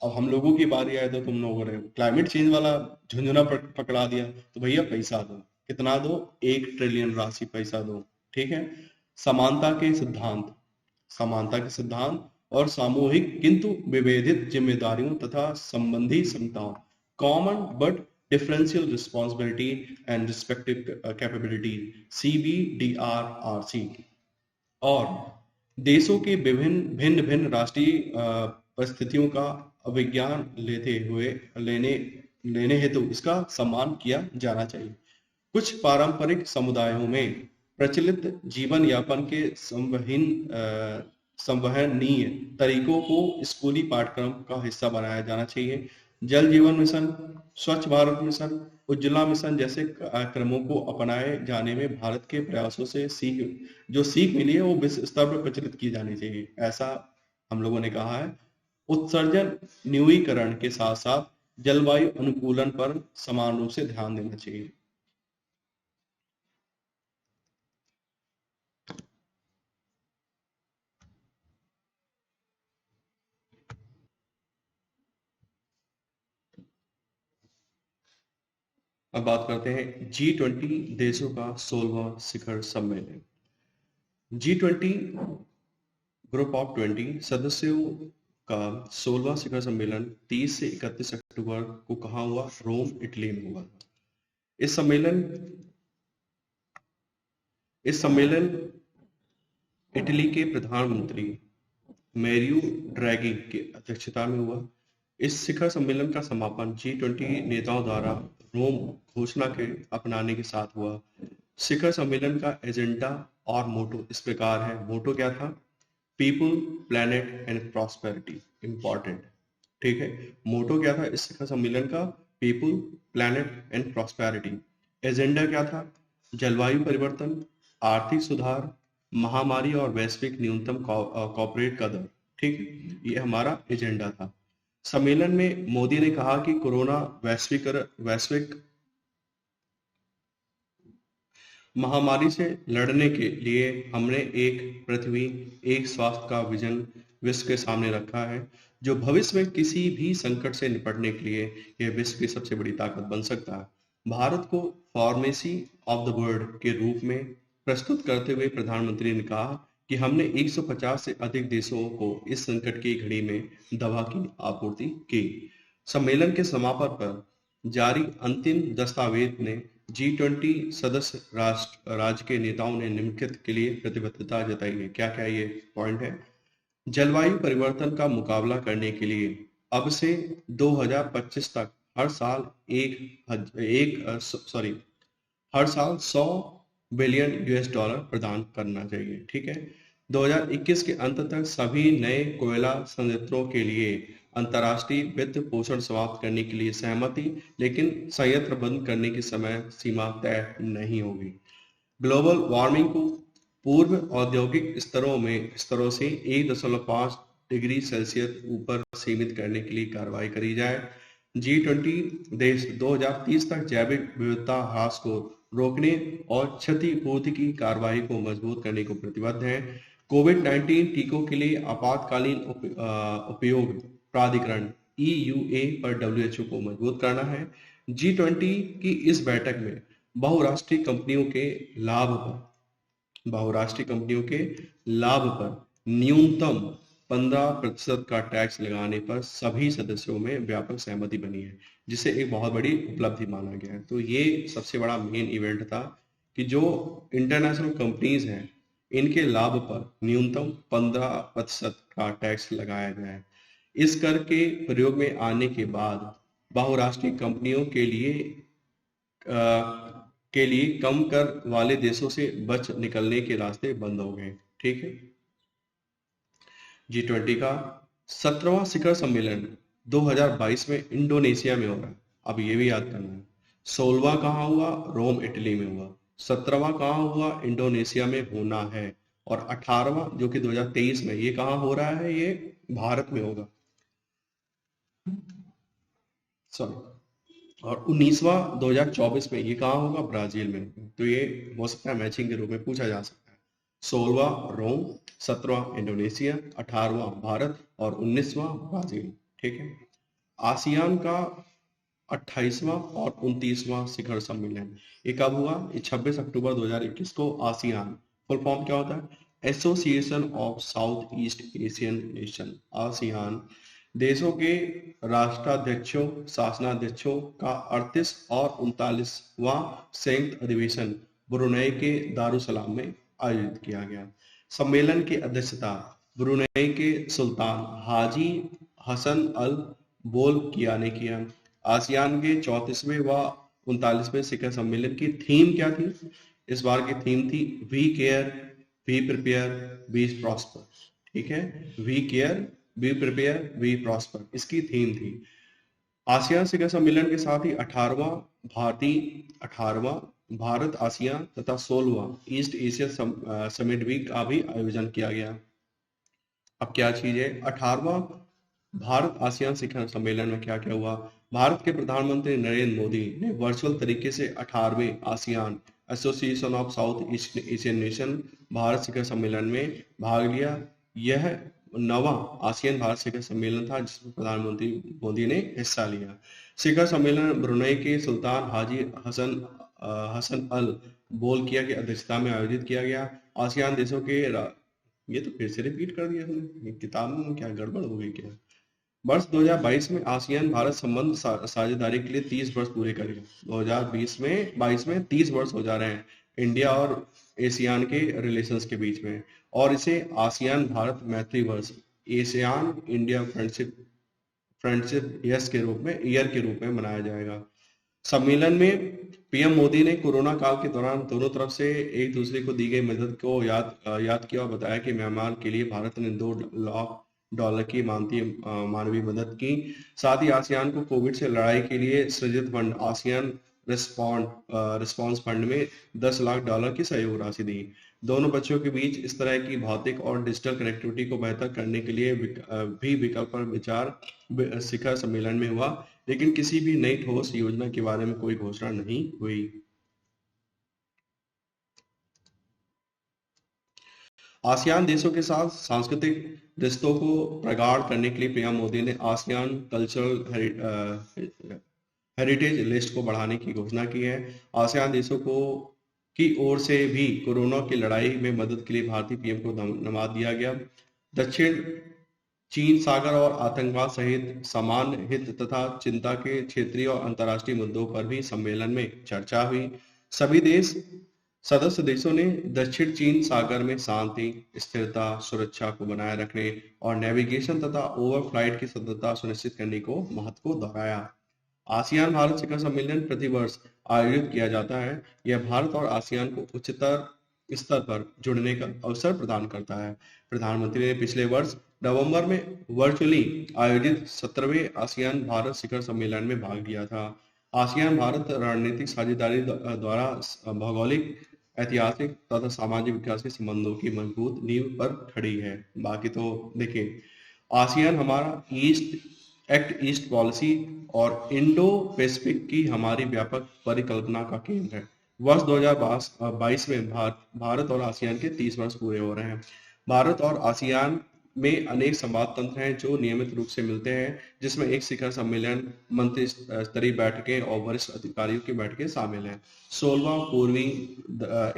अब हम लोगों की बारी आए तो तुम लोगों ने क्लाइमेट चेंज वाला झुंझुना पकड़ा दिया, तो भैया पैसा दो, कितना दो, 1 ट्रिलियन राशि पैसा दो, ठीक है। समानता के सिद्धांत, समानता के सिद्धांत और सामूहिक किंतु विभेदित जिम्मेदारियों तथा संबंधी क्षमताओं, common but differential responsibility and respective capability, CBDRRC, और देशों के विभिन्न भिन्न भिन्न राष्ट्रीय परिस्थितियों का अभिज्ञान लेने हेतु इसका सम्मान किया जाना चाहिए। कुछ पारंपरिक समुदायों में प्रचलित जीवन यापन के संवहनीय तरीकों को स्कूली पाठ्यक्रम का हिस्सा बनाया जाना चाहिए। जल जीवन मिशन, स्वच्छ भारत मिशन, उज्ज्वला मिशन जैसे कार्यक्रमों को अपनाए जाने में भारत के प्रयासों से सीख मिली है वो विश्व स्तर पर प्रचलित की जानी चाहिए, ऐसा हम लोगों ने कहा है। उत्सर्जन न्यूनीकरण के साथ साथ जलवायु अनुकूलन पर समान रूप से ध्यान देना चाहिए। अब बात करते हैं G20 देशों का 16वां शिखर सम्मेलन। G20 ग्रुप ऑफ 20 सदस्यों का 16वां शिखर सम्मेलन 30 से 31 अक्टूबर को कहाँ हुआ, रोम, इटली में हुआ। इस सम्मेलन इटली के प्रधानमंत्री मैरियो ड्रैगी की अध्यक्षता में हुआ। इस शिखर सम्मेलन का समापन G20 नेताओं द्वारा रोम घोषणा के अपनाने के साथ हुआ। शिखर सम्मेलन का एजेंडा और मोटो इस प्रकार है। मोटो क्या था, people, planet and prosperity, important, ठीक है। मोटो क्या था इस शिखर सम्मेलन का, people, planet and prosperity. Agenda क्या था, जलवायु परिवर्तन, आर्थिक सुधार, महामारी और वैश्विक न्यूनतम कॉर्पोरेट का दर, ठीक है, ये हमारा एजेंडा था। सम्मेलन में मोदी ने कहा कि कोरोना वैश्विक महामारी से लड़ने के लिए हमने एक पृथ्वी एक स्वास्थ्य का विजन विश्व के सामने रखा है, जो भविष्य में किसी भी संकट से निपटने के लिए यह विश्व की सबसे बड़ी ताकत बन सकता है। भारत को फार्मेसी ऑफ द वर्ल्ड के रूप में प्रस्तुत करते हुए प्रधानमंत्री ने कहा कि हमने 150 से अधिक देशों को इस संकट की घड़ी में दवा की आपूर्ति की। सम्मेलन के समापन पर जारी अंतिम दस्तावेज ने G20 सदस्य राज्य के नेताओं ने निम्नलिखित के लिए प्रतिबद्धता जताई है। क्या क्या ये पॉइंट है, जलवायु परिवर्तन का मुकाबला करने के लिए अब से 2025 तक हर साल हर साल 100 बिलियन यूएस डॉलर प्रदान करना चाहिए। ठीक है। 2021 के अंत तक सभी नए कोयला संयंत्रों के लिए अंतर्राष्ट्रीय वित्त पोषण समाप्त करने के लिए सहमति, लेकिन संयंत्र बंद करने की समय सीमा तय नहीं होगी। ग्लोबल वार्मिंग को पूर्व औद्योगिक स्तरों से 1.5 डिग्री सेल्सियस ऊपर सीमित करने के लिए कार्रवाई करी जाए। G20 देश 2030 तक जैविक विविधता ह्रास को रोकने और क्षतिपूर्ति की कार्रवाई को मजबूत करने को प्रतिबद्ध हैं। कोविड-19 टीकों के लिए आपातकालीन उपयोग प्राधिकरण EUA पर WHO को मजबूत करना है। G20 की इस बैठक में बहुराष्ट्रीय कंपनियों के लाभ पर न्यूनतम 15% का टैक्स लगाने पर सभी सदस्यों में व्यापक सहमति बनी है, जिसे एक बहुत बड़ी उपलब्धि माना गया है। तो ये सबसे बड़ा मेन इवेंट था कि जो इंटरनेशनल कंपनीज हैं, इनके लाभ पर न्यूनतम 15% का टैक्स लगाया गया है। इस कर के प्रयोग में आने के बाद बहुराष्ट्रीय कंपनियों के लिए कम कर वाले देशों से बच निकलने के रास्ते बंद हो गए। ठीक है। G20 का 17वां शिखर सम्मेलन 2022 में इंडोनेशिया में हो रहा है। अब ये भी याद करना है, 16वां कहाँ हुआ? रोम इटली में हुआ। 17वां कहाँ हुआ? इंडोनेशिया में होना है। और 18वां जो कि 2023 में, ये कहाँ हो रहा है? ये भारत में होगा, सॉरी। और 19वां 2024 में, ये कहाँ होगा? ब्राजील में। तो ये हो सकता है मैचिंग के रूप में पूछा जा सकता है। 16वां रोम, 17वां इंडोनेशिया, 18वां भारत और 19वां ब्राजील। ठीक है। आसियान का 28वां और 29वां शिखर सम्मेलन, ये कब हुआ? ये 26 अक्टूबर 2021 को। आसियान फुल फॉर्म क्या होता है? Association of south east Asian nation. ASEAN देशों के राष्ट्राध्यक्षों, शासनाध्यक्षों का 38 और 39वां संयुक्त अधिवेशन ब्रुनेई के दारुसलाम में आयोजित किया गया। सम्मेलन की अध्यक्षता ब्रुनेई के सुल्तान हाजी हसन अल बोलकिया ने किया। आसियान के 34वें व 39वें शिखर सम्मेलन की थीम क्या थी? इस बार की थीम थी we care, we prepare, we prosper. ठीक है। We care, we prepare, we prosper, इसकी थीम थी। आसियान शिखर सम्मेलन के साथ ही 18वां भारत आसियान तथा 16वां ईस्ट एशिया समिट वीक का भी आयोजन किया गया। अब क्या चीज है? 18वां भारत आसियान शिखर सम्मेलन में क्या क्या हुआ? भारत के प्रधानमंत्री नरेंद्र मोदी ने वर्चुअल तरीके से 18वें ASEAN association of south east Asian nation Bharat शिखर सम्मेलन में भाग लिया। यह 9वां आसियान भारत शिखर सम्मेलन था जिसमें प्रधानमंत्री मोदी ने हिस्सा लिया। शिखर सम्मेलन ब्रुनेई के सुल्तान हाजी हसन अल बोलकिया की अध्यक्षता में आयोजित किया गया। आसियान देशों के ये तो फिर से रिपीट कर दिया हमने, किताब में क्या गड़बड़ हो गई क्या? वर्ष 2022 में आसियान भारत संबंध साझेदारी के लिए 30 वर्ष पूरे करेगा। 2022 में 30 वर्ष हो जा रहे हैं इंडिया और एशियान के रिलेशंस के बीच में, और इसे आसियान भारत मैत्री वर्ष, एशियान इंडिया फ्रेंडशिप ईयर के रूप में मनाया जाएगा। सम्मेलन में पीएम मोदी ने कोरोना काल के दौरान दोनों तरफ से एक दूसरे को दी गई मदद को याद किया और बताया कि म्यांमार के लिए भारत ने $2 लाख की मानवीय मदद की। साथ ही आसियान को कोविड से लड़ाई के लिए सृजित फंड आसियान रिस्पॉन्स फंड में $10 लाख की सहयोग राशि दी। दोनों पक्षों के बीच इस तरह की भौतिक और डिजिटल कनेक्टिविटी को बेहतर करने के लिए भी विकल्प पर विचार शिखर सम्मेलन में हुआ, लेकिन किसी भी नई ठोस योजना के बारे में कोई घोषणा नहीं हुई। आसियान देशों के साथ सांस्कृतिक रिश्तों को प्रगाढ़ करने के लिए पीएम मोदी ने आसियान कल्चरल हेरिटेज लिस्ट को बढ़ाने की घोषणा की है। आसियान देशों की ओर से भी कोरोना की लड़ाई में मदद के लिए भारतीय पीएम को धन्यवाद दिया गया। दक्षिण चीन सागर और आतंकवाद सहित समान हित तथा चिंता के क्षेत्रीय और अंतर्राष्ट्रीय मुद्दों पर भी सम्मेलन में चर्चा हुई। सभी देश सदस्य देशों ने दक्षिण चीन सागर में शांति, स्थिरता, सुरक्षा को बनाए रखने और नेविगेशन तथा ओवरफ्लाइट की सततता सुनिश्चित करने को महत्व को दोहराया। आसियान भारत शिखर सम्मेलन प्रतिवर्ष आयोजित किया जाता है। यह भारत और आसियान को उच्चतर स्तर पर जुड़ने का अवसर प्रदान करता है। प्रधानमंत्री ने पिछले वर्ष नवंबर में वर्चुअली आयोजित 17वें आसियान भारत शिखर सम्मेलन में भाग लिया था। आसियान भारत रणनीतिक साझेदारी द्वारा भौगोलिक, ऐतिहासिक तथा सामाजिक विकास के संबंधों की मजबूत नींव पर खड़ी है। बाकी तो देखिए, आसियान हमारा ईस्ट पॉलिसी और इंडो पैसिफिक की हमारी व्यापक परिकल्पना का केंद्र है। वर्ष 2022 में भारत और आसियान के 30 वर्ष पूरे हो रहे हैं। भारत और आसियान में अनेक संवाद तंत्र हैं जो नियमित रूप से मिलते हैं, जिसमें एक शिखर सम्मेलन, मंत्री स्तरीय बैठकें और वरिष्ठ अधिकारियों की बैठकें शामिल हैं। 16वां पूर्वी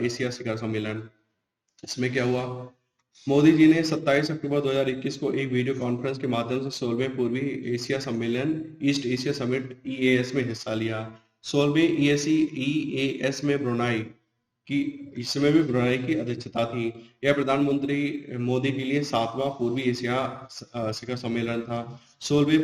एशिया शिखर सम्मेलन, इसमें क्या हुआ? मोदी जी ने 27 अक्टूबर 2021 को एक वीडियो कॉन्फ्रेंस के माध्यम से 16वें पूर्वी एशिया सम्मेलन ईस्ट एशिया समिट ईएएस में हिस्सा लिया। 16वें ईएएस में ब्रुनाई की इसमें भी ब्रुनाई की अध्यक्षता थी। यह प्रधानमंत्री मोदी के लिए 7वां पूर्वी एशिया शिखर सम्मेलन था। 16वें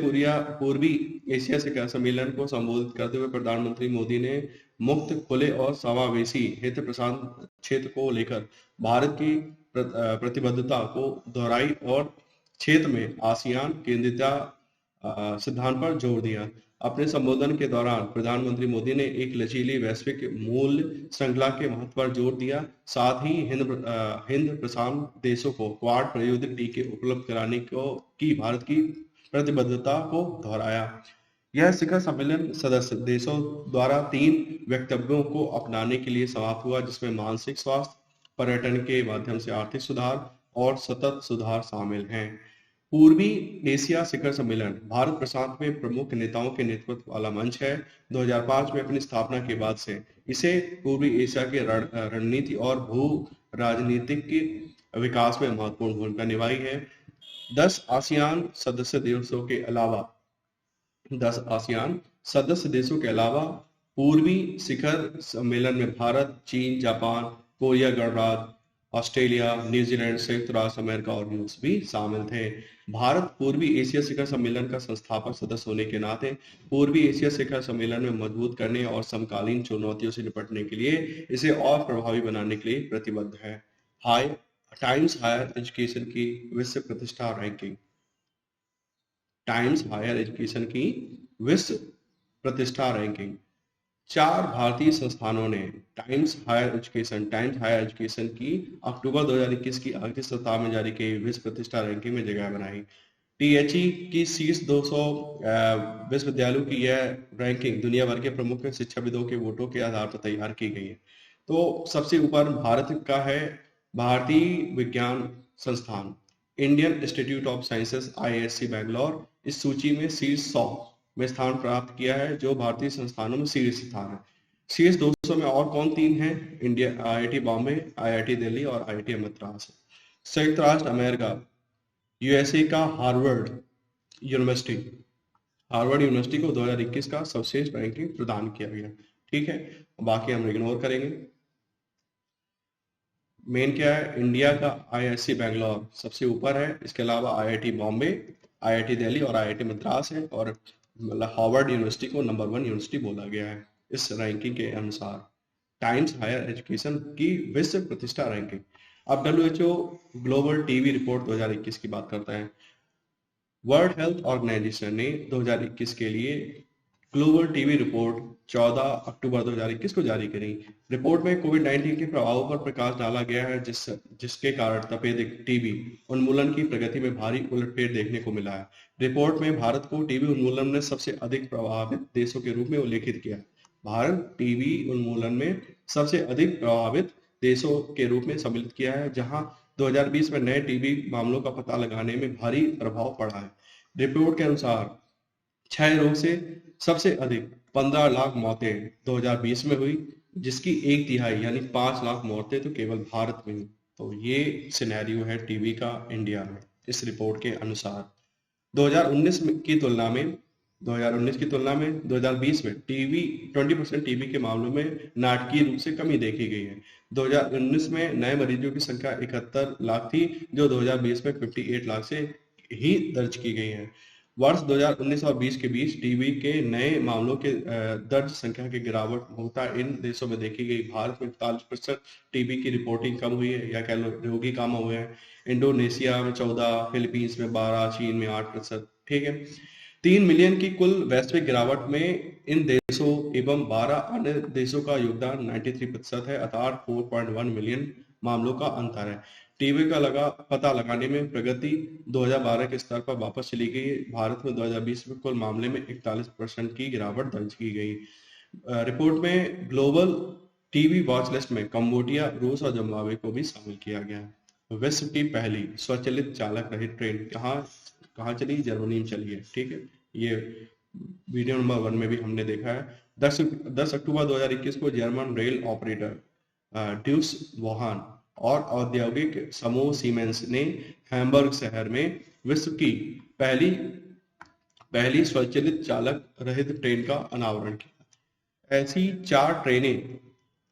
पूर्वी एशिया शिखर सम्मेलन को संबोधित करते हुए प्रधानमंत्री मोदी ने मुक्त, खुले और समावेशी हिंद प्रशांत क्षेत्र को लेकर भारत की प्रतिबद्धता को दोहराई और क्षेत्र में आसियान केंद्रिता सिद्धांत पर जोर दिया। अपने संबोधन के दौरान प्रधानमंत्री मोदी ने एक लचीली वैश्विक मूल्य श्रृंखला के महत्व पर जोर दिया। साथ ही हिंद प्रशांत देशों को क्वाड प्रायोजित टीके उपलब्ध कराने की भारत की प्रतिबद्धता को दोहराया। यह शिखर सम्मेलन सदस्य देशों द्वारा 3 वक्तव्यों को अपनाने के लिए समाप्त हुआ, जिसमें मानसिक स्वास्थ्य, पर्यटन के माध्यम से आर्थिक सुधार और सतत सुधार शामिल हैं। पूर्वी एशिया शिखर सम्मेलन भारत प्रशांत में प्रमुख नेताओं के नेतृत्व वाला मंच है। 2005 में अपनी स्थापना के बाद से इसे पूर्वी एशिया के रणनीति और भू राजनीतिक के विकास में महत्वपूर्ण भूमिका निभाई है। 10 आसियान सदस्य देशों के अलावा 10 आसियान सदस्य देशों के अलावा पूर्वी शिखर सम्मेलन में भारत, चीन, जापान, कोरिया गणराज्य, ऑस्ट्रेलिया, न्यूजीलैंड, संयुक्त राष्ट्र अमेरिका और रूस भी शामिल थे। भारत पूर्वी एशिया शिखर सम्मेलन का संस्थापक सदस्य होने के नाते पूर्वी एशिया शिखर सम्मेलन में मजबूत करने और समकालीन चुनौतियों से निपटने के लिए इसे और प्रभावी बनाने के लिए प्रतिबद्ध है। टाइम्स हायर एजुकेशन की विश्व प्रतिष्ठा रैंकिंग। टाइम्स हायर एजुकेशन की विश्व प्रतिष्ठा रैंकिंग। 4 भारतीय संस्थानों ने टाइम्स हायर एजुकेशन की अक्टूबर 2021 की आखिरी सप्ताह में जारी की विश्व प्रतिष्ठा रैंकिंग में जगह बनाई। टीएचई की शीर्ष 200 विश्वविद्यालयों की यह रैंकिंग दुनिया भर के प्रमुख शिक्षाविदों के वोटों के आधार पर तैयार की गई है। तो सबसे ऊपर भारत का है भारतीय विज्ञान संस्थान, Indian institute of sciences IISc Bangalore इस सूची में शीर्ष 100 में स्थान प्राप्त किया है, जो भारतीय संस्थानों में शीर्ष स्थान है। शीर्ष 200 में और कौन 3 हैं? India, IIT Bombay, IIT Delhi और आईआईटी मद्रास। संयुक्त राष्ट्र अमेरिका, यूएसए का हार्वर्ड यूनिवर्सिटी को 2021 का सर्वश्रेष्ठ रैंकिंग प्रदान किया गया। ठीक है, बाकी हम इग्नोर करेंगे। मेन क्या है? इंडिया का आईआईएससी बैंगलोर सबसे ऊपर है। इसके अलावा आईआईटी बॉम्बे, आईआईटी दिल्ली और आईआईटी मद्रास है, और हार्वर्ड यूनिवर्सिटी को नंबर 1 यूनिवर्सिटी बोला गया है इस रैंकिंग के अनुसार। टाइम्स हायर एजुकेशन की विश्व प्रतिष्ठा रैंकिंग। अब डब्ल्यूएचओ ग्लोबल टीबी रिपोर्ट 2021 की बात करते हैं। वर्ल्ड हेल्थ ऑर्गेनाइजेशन ने 2021 के लिए ग्लोबल टीबी रिपोर्ट 14 अक्टूबर 2021 को जारी करी। रिपोर्ट में कोविड-19 के प्रभावों पर प्रकाश डाला गया है, जिसके कारण तपेदिक टीबी उन्मूलन की प्रगति में भारी उलटफेर देखने को मिला है। रिपोर्ट में भारत को टीबी उन्मूलन में सबसे अधिक प्रभावित देशों के रूप में उल्लेखित किया। भारत टीबी उन्मूलन में सबसे अधिक प्रभावित देशों के रूप में सम्मिलित किया है, जहां 2020 में नए टीबी मामलों का पता लगाने में भारी प्रभाव पड़ा है। रिपोर्ट के अनुसार क्षय रोग से सबसे अधिक 15 लाख मौतें 2020 में हुई, जिसकी 1/3 यानी 5 लाख मौतें तो केवल भारत में हुई। तो ये सिनेरियो है टीबी का इंडिया में इस रिपोर्ट के अनुसार। 2019 की तुलना में 2019 की तुलना में 2020 में टीवी 20% टीबी के मामलों में नाटकीय रूप से कमी देखी गई है। 2019 में नए मरीजों की संख्या 71 लाख थी, जो 2020 में 58 लाख से ही दर्ज की गई है। वर्ष 2019 और 20 के बीच टीबी के नए मामलों के दर्ज संख्या की गिरावट होता इन देशों में देखी गई। भारत में 41% टीबी की रिपोर्टिंग कम हुई है, या कह लो रोगी कम हुए हैं। इंडोनेशिया में 14, फिलीपींस में 12, चीन में 8%। ठीक है। 3 मिलियन की कुल वैश्विक गिरावट में इन देशों एवं 12 अन्य देशों का योगदान 93% है, अर्थात 4.1 मिलियन मामलों का अंतर है। टीबी का पता लगाने में प्रगति 2012 के स्तर पर वापस चली गई। भारत में 2020 में कुल मामले में 41% की गिरावट दर्ज की गई। रिपोर्ट में ग्लोबल टीबी वॉच लिस्ट में कंबोडिया, रूस और जिम्बाब्वे को भी शामिल किया गया है। विश्व की पहली स्वचालित चालक रहित ट्रेन कहाँ कहाँ चली? जर्मनी में चली है। ठीक है, ये वीडियो नंबर 1 में भी हमने देखा है। 10 अक्टूबर 2021 को जर्मन रेल ऑपरेटर ड्यूस वोहान और औद्योगिक समूह सीमेंस ने हैम्बर्ग शहर में विश्व की पहली पहली स्वचालित चालक रहित ट्रेन का अनावरण किया। ऐसी 4 ट्रेनें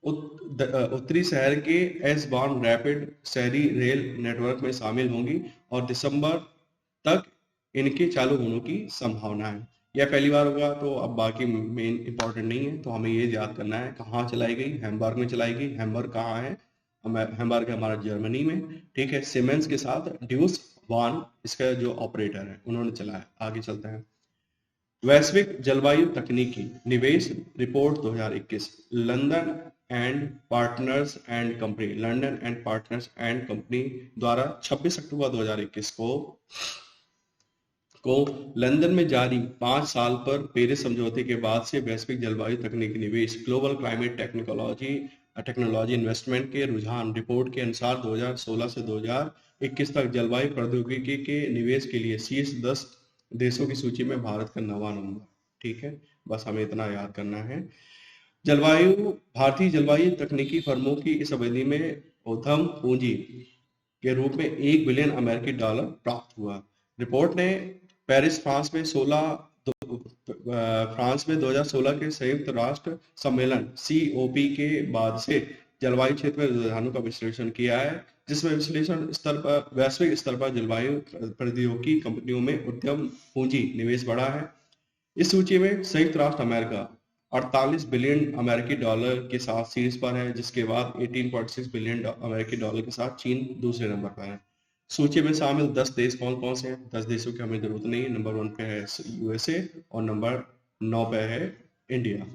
उत्तरी शहर के एस बॉर्न रैपिड शहरी रेल नेटवर्क में शामिल होंगी और दिसंबर तक इनके चालू होने की संभावना है। यह पहली बार होगा, तो अब बाकी मेन इंपॉर्टेंट नहीं है, तो हमें ये याद करना है कहाँ चलाई गई। हैम्बर्ग में चलाई गई। हैम्बर्ग कहाँ है? हैम्बर्ग है हमारा जर्मनी में। ठीक है। सीमेंस के साथ ड्यूस वान इसका जो ऑपरेटर है उन्होंने चलाया। आगे चलते हैं। वैश्विक जलवायु तकनीकी निवेश report 2021। London and partners and company द्वारा 26 अक्टूबर 2021 को लंदन में जारी 5 साल पर पेरिस समझौते के बाद से वैश्विक जलवायु तकनीकी निवेश ग्लोबल क्लाइमेट टेक्नोलॉजी इन्वेस्टमेंट के रुझान रिपोर्ट के अनुसार 2016 से 2021 तक जलवायु प्रौद्योगिकी के निवेश के लिए शीर्ष 10 देशों की सूची में भारत का 9वां नंबर। ठीक है, बस हमें इतना याद करना है। भारतीय जलवायु तकनीकी फर्मों की इस अवधि में उद्यम पूंजी के रूप में $1 बिलियन अमेरिकी डॉलर प्राप्त हुआ। रिपोर्ट ने पेरिस फ्रांस में 2016 के संयुक्त राष्ट्र सम्मेलन COP के बाद से जलवायु क्षेत्र में रुझानों का विश्लेषण किया है, जिसमें वैश्विक स्तर पर जलवायु प्रौद्योगिकी कंपनियों में उद्यम पूंजी निवेश बढ़ा है। इस सूची में संयुक्त राष्ट्र अमेरिका 48 बिलियन अमेरिकी डॉलर के साथ शीर्ष पर है, जिसके बाद 18.6 बिलियन अमेरिकी डॉलर के साथ चीन दूसरे नंबर पर है। सूची में शामिल 10 देश कौन कौन से हैं? 10 देशों की हमें जरूरत नहीं है। नंबर 1 पे है USA और नंबर 9 पे है इंडिया।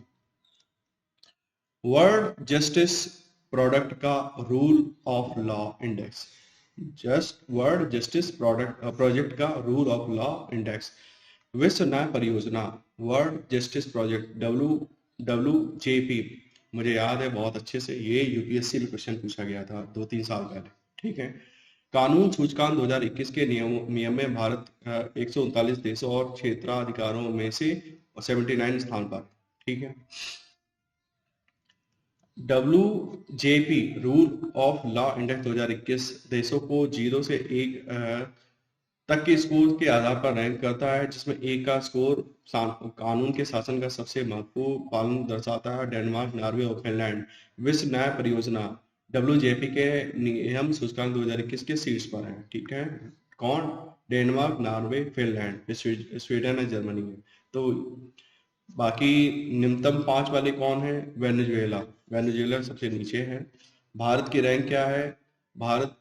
वर्ल्ड जस्टिस प्रोडक्ट का rule of law index. World justice project का रूल ऑफ लॉ इंडेक्स विश्व न्याय परियोजना वर्ल्ड जस्टिस प्रोजेक्ट WJP, मुझे याद है बहुत अच्छे से, ये यूपीएससी में क्वेश्चन पूछा गया था 2-3 साल पहले। ठीक है। कानून सूचकांक 2021 के नियम में भारत 139 देशों और क्षेत्राधिकारों में से 79 स्थान पर। ठीक है। WJP rule of law index 2021 देशों को 0 से 1 तक के स्कोर के आधार पर रैंक करता है, जिसमें 1 का स्कोर कानून के शासन का सबसे महत्वपूर्ण पालन दर्शाता है। डेनमार्क, नॉर्वे और फिनलैंड विश्व न्याय परियोजना WJP के नियम सूचकांक 2021 के शीर्ष पर है। ठीक है। कौन? डेनमार्क, नॉर्वे, फिनलैंड, स्वीडन है, जर्मनी है। तो बाकी निम्नतम 5 वाले कौन है? वेनेजुएला सबसे नीचे है। भारत की रैंक क्या है? भारत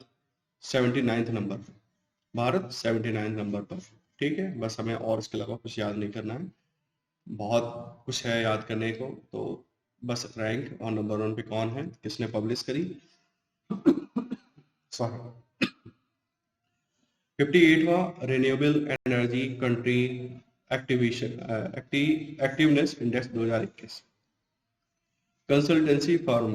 79 नंबर पर। भारत 79 नंबर पर। ठीक है। बस हमें और इसके अलावा कुछ याद नहीं करना है, बहुत कुछ है याद करने को। तो बस रैंक और नंबर 1 पे कौन है, किसने पब्लिश करी। सॉरी, 58वां renewable energy country activeness index 2021 consultancy firm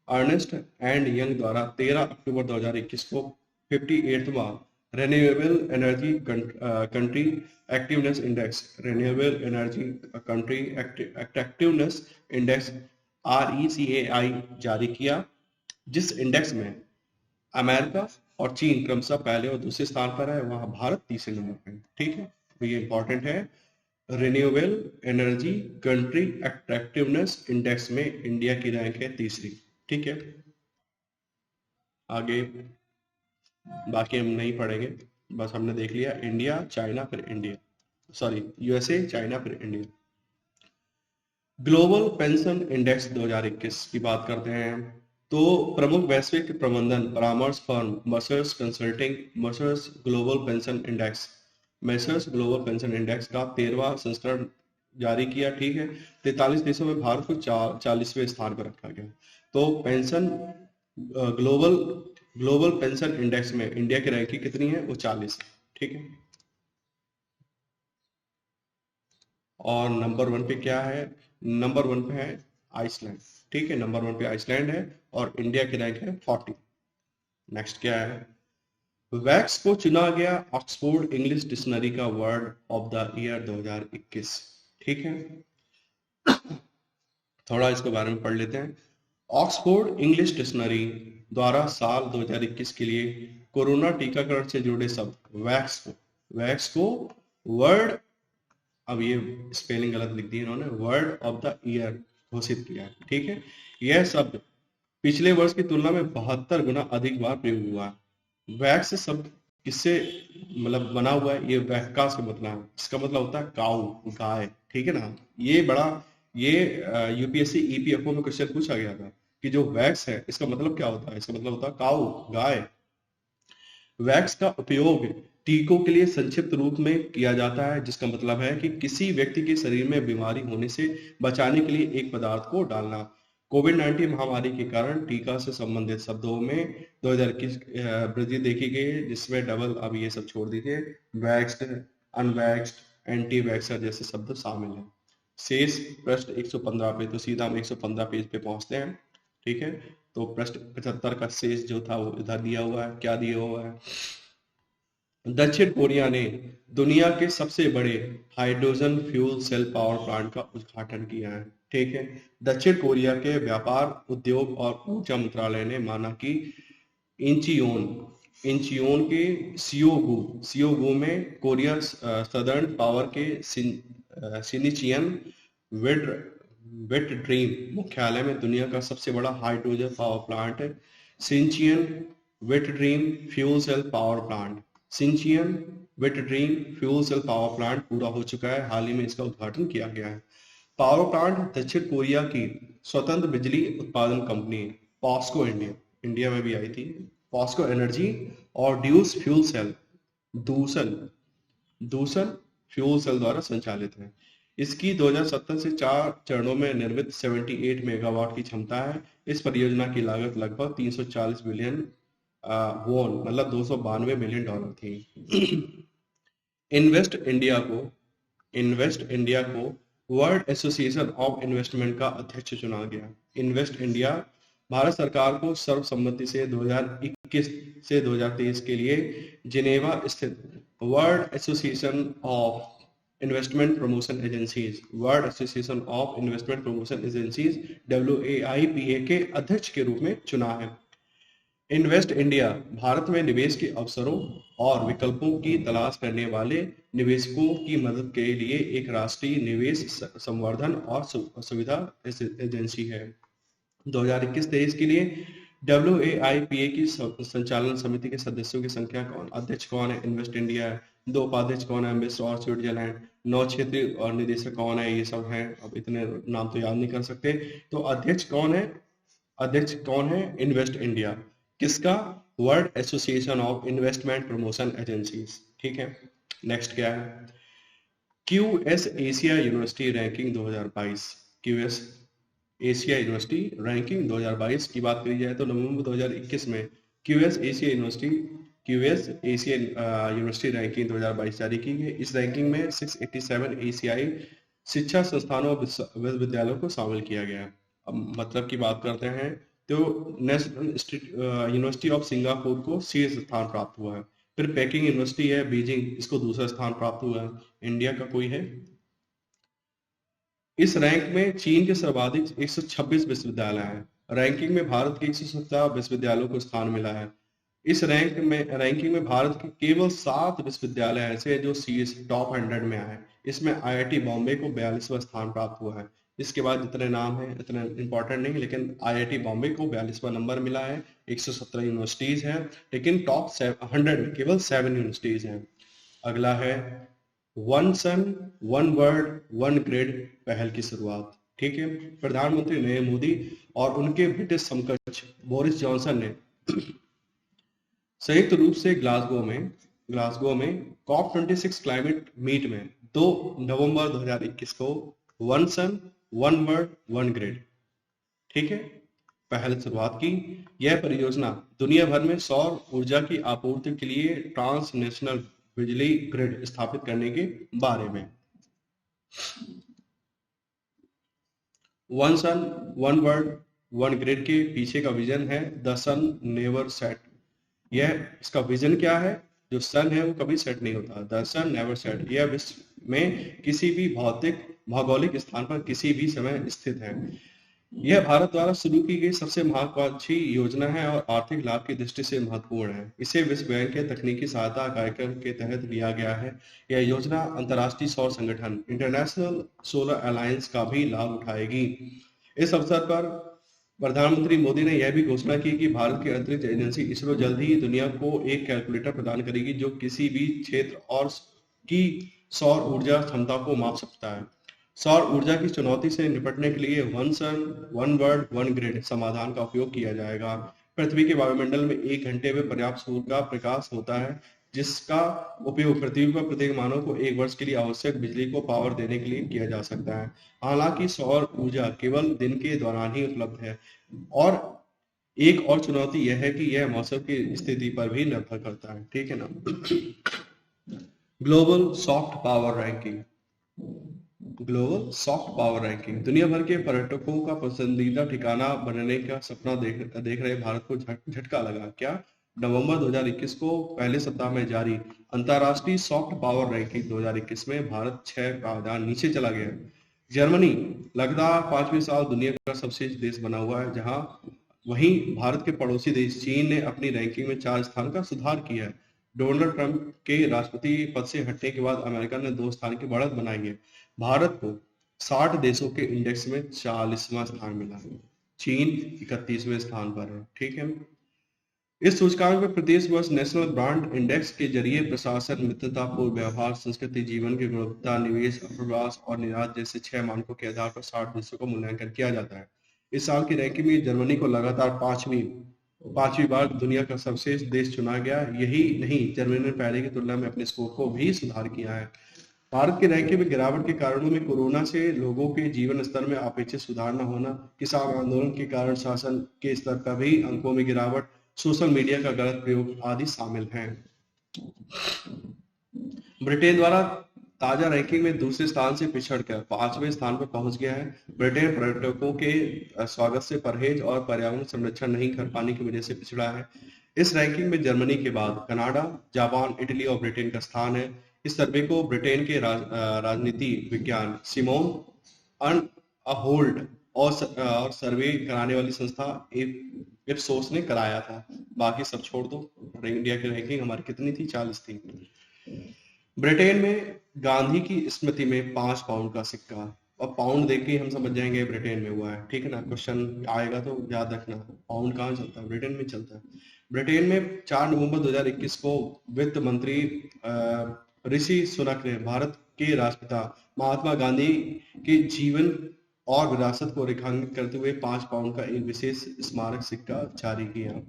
Ernst and Young द्वारा 13 अक्टूबर 2021 को 58वां renewable energy country activeness index RECAI जारी किया, जिस इंडेक्स में अमेरिका और चीन क्रमशः पहले और दूसरे स्थान पर है, वहां भारत तीसरे नंबर पर है। ठीक है, तो ये इंपॉर्टेंट है। Renewable energy country attractiveness index में इंडिया की रैंक है तीसरी। ठीक है, आगे बाकी हम नहीं पढ़ेंगे, बस हमने देख लिया इंडिया चाइना फिर इंडिया, सॉरी यूएसए चाइना फिर इंडिया। ग्लोबल पेंशन इंडेक्स 2021 की बात करते हैं तो प्रमुख वैश्विक प्रबंधन परामर्श फर्म मर्सर्स consulting Mercers global pension index Mercers global pension index का 13वां संस्करण जारी किया। ठीक है, 43 देशों में भारत को 40वें स्थान पर रखा गया। तो pension global global pension index में इंडिया की रैंकिंग कितनी है, वो 40। ठीक है, और नंबर 1 पे क्या है, नंबर 1 पे है आइसलैंड। ठीक है, नंबर 1 पे आइसलैंड है और इंडिया की रैंक है 40। नेक्स्ट क्या है, वैक्स को चुना गया ऑक्सफोर्ड इंग्लिश डिक्शनरी का वर्ड ऑफ द ईयर 2021। ठीक है, थोड़ा इसके बारे में पढ़ लेते हैं। ऑक्सफोर्ड इंग्लिश डिक्शनरी द्वारा साल 2021 के लिए कोरोना टीकाकरण से जुड़े शब्द वैक्स को वर्ड, अब ये स्पेलिंग गलत लिख दी इन्होंने, वर्ड ऑफ द ईयर घोषित किया है। ठीक है, यह शब्द पिछले वर्ष की तुलना में 72 गुना अधिक बार प्रयोग हुआ है। वैक्स शब्द किससे मतलब बना हुआ है, ये वैक्का से मतलब है, इसका मतलब होता है काऊ, गाय। ठीक है ना, ये बड़ा ये यूपीएससी ईपीएफओ में क्वेश्चन पूछा गया था कि जो वैक्स है इसका मतलब क्या होता है, इसका मतलब होता है काऊ, गाय। वैक्स का उपयोग टीकों के लिए संक्षिप्त रूप में किया जाता है, जिसका मतलब है कि किसी व्यक्ति के शरीर में बीमारी होने से बचाने के लिए एक पदार्थ को डालना। कोविड 19 महामारी के कारण टीका से संबंधित शब्दों में 2021 वृद्धि देखी गई, जिसमें डबल, अब ये सब छोड़ दीजिए, वैक्स्ड, अनवैक्स्ड, एंटी वैक्सर जैसे शब्द शामिल हैं। शेष पृष्ठ 115 पे, तो सीधा हम 115 पेज पे पहुंचते हैं। ठीक है, तो पृष्ठ 75 का शेष जो था वो इधर दिया हुआ है, क्या दिया हुआ है, दक्षिण कोरिया ने दुनिया के सबसे बड़े hydrogen fuel cell power plant का उद्घाटन किया है। ठीक है, दक्षिण कोरिया के व्यापार उद्योग और ऊर्जा मंत्रालय ने माना कि इंचियोन इंचियोन के सियोगू में कोरिया सदर्न पावर के सिनिचियन वेट वेट ड्रीम मुख्यालय में दुनिया का सबसे बड़ा हाइड्रोजन पावर प्लांट है, सिंचियन wet dream fuel cell power plant. सिंचियन wet dream fuel cell power plant पूरा हो चुका है, हाल ही में इसका उद्घाटन किया गया है। पावर प्लांट दक्षिण कोरिया की स्वतंत्र बिजली उत्पादन कंपनी पॉस्को इंडिया में भी आई थी, पॉस्को एनर्जी और ड्यूस फ्यूल सेल दूसन दूसन फ्यूल सेल द्वारा संचालित है। इसकी 2017 से 4 चरणों में निर्मित 78 मेगावाट की क्षमता है। इस परियोजना की लागत लगभग 340 बिलियन वॉन मतलब $292 मिलियन थी। इन्वेस्ट इंडिया को वर्ल्ड एसोसिएशन ऑफ इन्वेस्टमेंट का अध्यक्ष चुना गया। इन्वेस्ट इंडिया भारत सरकार को सर्वसम्मति से 2021 से 2023 के लिए जिनेवा स्थित world association of investment promotion agencies WAIPA के अध्यक्ष के रूप में चुना है। इन्वेस्ट इंडिया भारत में निवेश के अवसरों और विकल्पों की तलाश करने वाले निवेशकों की मदद के लिए एक राष्ट्रीय निवेश संवर्धन और सुविधा एजेंसी है। 2021-23 के लिए WAIPA की संचालन समिति के सदस्यों की संख्या कौन, अध्यक्ष कौन है, इन्वेस्ट इंडिया है, 2 उपाध्यक्ष कौन है, मिस्र और स्विट्जरलैंड, 9 क्षेत्रीय और निदेशक कौन है, ये सब हैं। अब इतने नाम तो याद नहीं कर सकते। तो अध्यक्ष कौन है, इन्वेस्ट इंडिया, किसका, world association of investment promotion agencies. ठीक है, नेक्स्ट क्या है, QS Asia university ranking 2022। QS Asia university ranking 2022 की बात करी जाए तो नवंबर 2021 में QS एशिया यूनिवर्सिटी रैंकिंग 2022 जारी की गई। इस रैंकिंग में 687 एशियाई शिक्षा संस्थानों और विश्वविद्यालयों को शामिल किया गया। अब मतलब की बात करते हैं तो नेशनल यूनिवर्सिटी ऑफ सिंगापुर को शीर्ष स्थान प्राप्त हुआ है। फिर पेकिंग यूनिवर्सिटी है बीजिंग, इसको दूसरा स्थान प्राप्त हुआ है। इंडिया का कोई है, इस रैंक में चीन के सर्वाधिक 126 विश्वविद्यालय हैं। रैंकिंग में भारत के 117 विश्वविद्यालयों को स्थान मिला है। इस रैंकिंग में भारत के केवल 7 विश्वविद्यालय ऐसे हैं जो सीएस टॉप 100 में आए। इसमें आईआईटी बॉम्बे को 42वां स्थान प्राप्त हुआ है। इसके बाद जितने नाम हैं इतने इंपॉर्टेंट नहीं, लेकिन आईआईटी बॉम्बे को 42वां नंबर मिला है। 117 यूनिवर्सिटीज हैं, लेकिन टॉप 100 में केवल 7 यूनिवर्सिटीज हैं। अगला है one sun one world one grid पहल की शुरुआत। ठीक है, प्रधानमंत्री नरेंद्र मोदी और उनके ब्रिटिश समकक्ष बोरिस जॉनसन ने संयुक्त रूप से ग्लासगो में COP26 क्लाइमेट मीट में 2 नवंबर 2021 को one sun one world one grid, ठीक है, पहल शुरुआत की। यह परियोजना दुनिया भर में सौर ऊर्जा की आपूर्ति के लिए ट्रांसनेशनल बिजली ग्रिड स्थापित करने के बारे में। One sun one world one grid के पीछे का विजन है द सन नेवर सेट। यह इसका विजन क्या है? जो सन है वो कभी सेट नहीं होता, द सन नेवर सेट। यह विश्व में किसी भी भौगोलिक स्थान पर किसी भी समय स्थित है। यह भारत द्वारा शुरू की गई सबसे महत्वाकांक्षी योजना है और आर्थिक लाभ की दृष्टि से महत्वपूर्ण है। इसे विश्व बैंक के तकनीकी सहायता कार्यक्रम के तहत लिया गया है। यह योजना अंतर्राष्ट्रीय सौर संगठन इंटरनेशनल सोलर अलायंस का भी लाभ उठाएगी। इस अवसर पर प्रधानमंत्री मोदी ने यह भी घोषणा की कि भारत की अंतरिक्ष एजेंसी इसरो जल्द ही दुनिया को एक कैलकुलेटर प्रदान करेगी जो किसी भी क्षेत्र और की सौर ऊर्जा क्षमता को माप सकता है। सौर ऊर्जा की चुनौती से निपटने के लिए one sun one world one grid समाधान का उपयोग किया जाएगा। पृथ्वी के वायुमंडल में 1 घंटे में पर्याप्त सूर्य का प्रकाश होता है, जिसका उपयोग पृथ्वी पर प्रत्येक मानव को 1 वर्ष के लिए आवश्यक बिजली को पावर देने के लिए किया जा सकता है। हालांकि सौर ऊर्जा केवल दिन के दौरान ही उपलब्ध है और एक और चुनौती यह है कि यह मौसम की स्थिति पर भी निर्भर करता है। ठीक है ना। Global soft power ranking. Global soft power ranking दुनिया भर के पर्यटकों का पसंदीदा ठिकाना बनने का सपना देख रहे भारत को झटका लगा। क्या? नवंबर 2021 को पहले सप्ताह में जारी अंतरराष्ट्रीय सॉफ्ट पावर रैंकिंग 2021 में भारत 6 पायदान नीचे चला गया। जर्मनी लगातार 5वें साल दुनिया का सबसे देश बना हुआ है, जहां वहीं भारत के पड़ोसी देश चीन ने अपनी रैंकिंग में 4 स्थान का सुधार किया है। डोनाल्ड ट्रंप के राष्ट्रपति पद से हटने के बाद अमेरिका ने 2 स्थान की बढ़त बनाई है। भारत को 60 देशों के इंडेक्स में 40वां स्थान मिला है। चीन 31वें स्थान पर है। ठीक है। इस सूचकांक में प्रदेश वर्ष नेशनल ब्रांड इंडेक्स के जरिए प्रशासन, मित्रतापूर्ण व्यवहार, संस्कृति, जीवन की गुणवत्ता, निवेश, प्रवास और निर्यात जैसे 6 मानकों के आधार पर 60 देशों का मूल्यांकन किया जाता है। इस साल की रैंकिंग में जर्मनी को लगातार पांचवी बार दुनिया का सर्वश्रेष्ठ देश चुना गया। यही नहीं, जर्मनी ने पहले की तुलना में अपने स्कोर को भी सुधार किया है। भारत की रैंकिंग में गिरावट के कारणों में कोरोना से लोगों के जीवन स्तर में अपेक्षित सुधार न होना, किसान आंदोलन के कारण शासन के स्तर पर भी अंकों में गिरावट, सोशल मीडिया का गलत प्रयोग आदि शामिल हैं। ब्रिटेन द्वारा ताजा रैंकिंग में दूसरे स्थान से पिछड़कर 5वें स्थान पर पहुंच गया है। ब्रिटेन पर्यटकों के स्वागत से परहेज और पर्यावरण संरक्षण नहीं कर पाने की वजह से पिछड़ा है। इस रैंकिंग में जर्मनी के बाद कनाडा, जापान, इटली और ब्रिटेन का स्थान है। इस सर्वे को ब्रिटेन के राजनीति विज्ञान सिमोन अनहोल्ड और सर्वे कराने वाली संस्था इप्सोस ने कराया था। बाकी सब छोड़ दो। इंडिया की रैंकिंग हमारी कितनी थी? 40 थी। ब्रिटेन में गांधी की स्मृति में 5 पाउंड का सिक्का, और पाउंड देख के हम समझ जाएंगे ब्रिटेन में हुआ है। ठीक है ना। क्वेश्चन आएगा तो याद रखना, पाउंड कहाँ चलता है? ब्रिटेन में चलता है। ब्रिटेन में 4 नवंबर 2021 को वित्त मंत्री ऋषि सुनक ने भारत के राष्ट्रपिता महात्मा गांधी के जीवन और विरासत को रेखांकित करते हुए 5 पाउंड का एक विशेष स्मारक सिक्का जारी किया।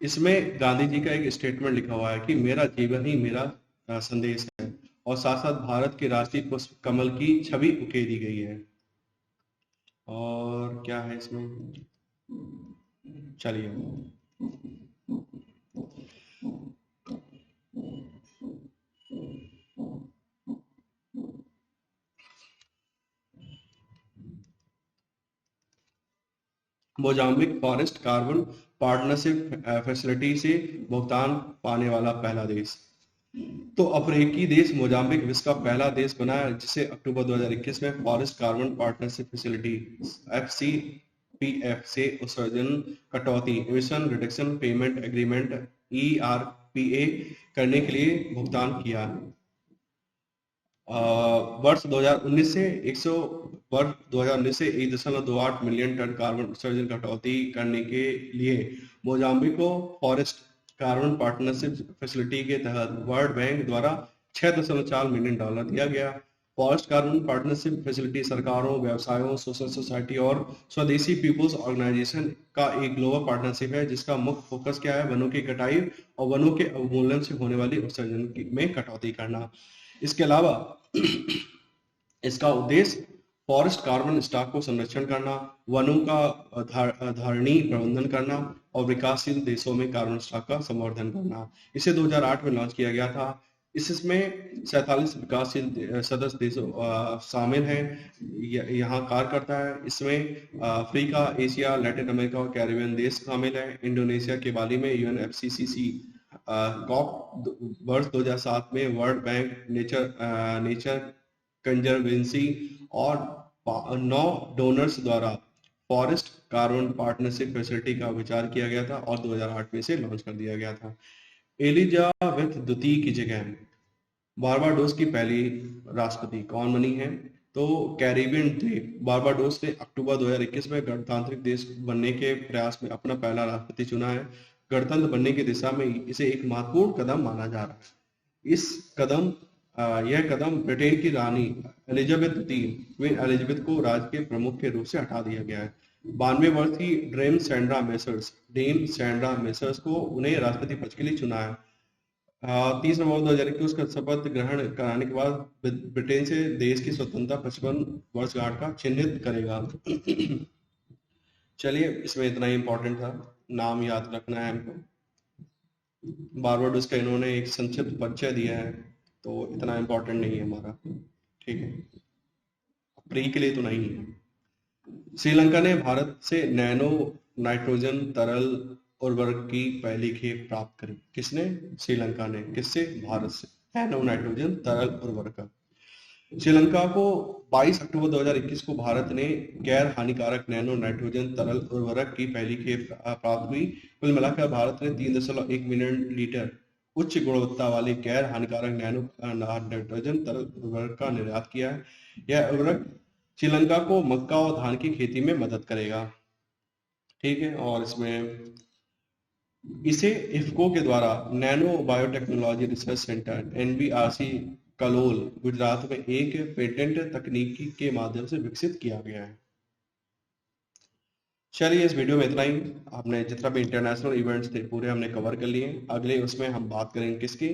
इसमें गांधी जी का एक स्टेटमेंट लिखा हुआ है कि मेरा जीवन ही मेरा संदेश है, और साथ साथ भारत के राष्ट्रीय पुष्प कमल की छवि उकेरी गई है। और क्या है इसमें? चलिए, Mozambique forest carbon partnership facility से भुगतान पाने वाला पहला देश। तो अफ्रीकी देश मोजाम्बिक विश्व का पहला देश बना है जिसे अक्टूबर 2021 में forest carbon partnership facility PF से उत्सर्जन कटौती emission reduction payment agreement ERPA करने के लिए भुगतान किया। वर्ष 2019 से 100 वर्ष 2019 से 1.28 मिलियन टन कार्बन उत्सर्जन कटौती करने के लिए मोजाम्बिक को फॉरेस्ट कार्बन पार्टनरशिप फैसिलिटी के तहत वर्ल्ड बैंक द्वारा $6.4 मिलियन दिया गया। फॉरेस्ट कार्बन पार्टनरशिप फैसिलिटी सरकारों, व्यवसायों, सोशल सोसाइटी और स्वदेशी पीपुल्स ऑर्गेनाइजेशन का एक ग्लोबल पार्टनरशिप है जिसका मुख्य फोकस क्या है? वनों की कटाई और वनों के अवमूल्यन से होने वाली उत्सर्जन में कटौती करना। इसके अलावा इसका उद्देश्य फॉरेस्ट कार्बन स्टॉक को संरक्षण करना, वनों का धारणीय प्रबंधन करना और विकासशील देशों में कार्बन स्टॉक का संवर्धन करना। इसे 2008 में लॉन्च किया गया था। इसमें 47 विकासशील सदस्य देश शामिल हैं। यहाँ कार्य करता है। इसमें अफ्रीका, एशिया, लैटिन अमेरिका और कैरिबियन देश शामिल हैं। इंडोनेशिया के बाली में UNFCCC कॉप वर्ष 2007 में वर्ल्ड बैंक नेचर कंजर्वेंसी और 9 डोनर्स द्वारा फॉरेस्ट कार्बन पार्टनरशिप फैसिलिटी का विचार किया गया था और 2008 में इसे लॉन्च कर दिया गया था। एलिजाबेथ द्वितीय की जगह बारबाडोस की पहली राष्ट्रपति कौन बनी है? तो कैरिबियन द्वीप बारबाडोस ने अक्टूबर 2021 में गणतांत्रिक देश बनने के प्रयास में अपना पहला राष्ट्रपति चुना है। गणतंत्र बनने की दिशा में इसे एक महत्वपूर्ण कदम माना जा रहा है। यह कदम ब्रिटेन की रानी एलिजाबेथ द्वितीय क्वीन एलिजाबेथ को राज्य के प्रमुख के रूप से हटा दिया गया है। 92 वर्ष की डेम सैंड्रा मेसर्स को उन्हें राष्ट्रपति पद के लिए चुना है। 30 नवंबर 2021 का शपथ ग्रहण कराने के बाद ब्रिटेन से देश की स्वतंत्रता 55 वर्षगांठ का चिन्हित करेगा। चलिए, इसमें इतना ही इंपॉर्टेंट था, नाम याद रखना है हमको। बारबाडोस का इन्होंने एक संक्षिप्त परिचय दिया है, तो इतना इंपॉर्टेंट नहीं है हमारा, ठीक है, प्री के लिए तो नहीं है। श्रीलंका ने भारत से नैनो नाइट्रोजन तरल उर्वरक की पहली खेप प्राप्त करी। किसने? श्रीलंका ने। किससे? भारत से। नैनो नाइट्रोजन तरल उर्वरक। श्रीलंका को 22 अक्टूबर 2021 को भारत ने गैर हानिकारक नैनो नाइट्रोजन तरल उर्वरक की पहली खेप प्राप्त हुई। कुल मिलाकर भारत ने 3.1 मिलियन लीटर उच्च गुणवत्ता वाले गैर हानिकारक नैनो नाइट्रोजन तरल उर्वरक का निर्यात किया है। यह उर्वरक श्रीलंका को मक्का और धान की खेती में मदद करेगा, ठीक है। और इसे इफ्को के द्वारा nano biotechnology research centre NBRC Kalol Gujarat में एक पेटेंट तकनीकी के माध्यम से विकसित किया गया है। चलिए, इस वीडियो में इतना ही। आपने जितना भी इंटरनेशनल इवेंट्स थे पूरे हमने कवर कर लिए। अगले उसमें हम बात करेंगे किसकी?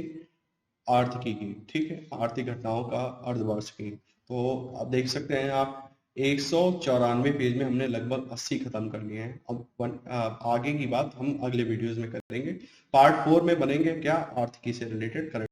आर्थिकी की, ठीक है, आर्थिक घटनाओं का अर्धवर्ष की। तो आप देख सकते हैं आप 194 पेज में हमने लगभग 80 खत्म कर लिए हैं। अब आगे की बात हम अगले वीडियोस में करेंगे। पार्ट 4 में बनेंगे क्या? आर्थिकी से रिलेटेड करंट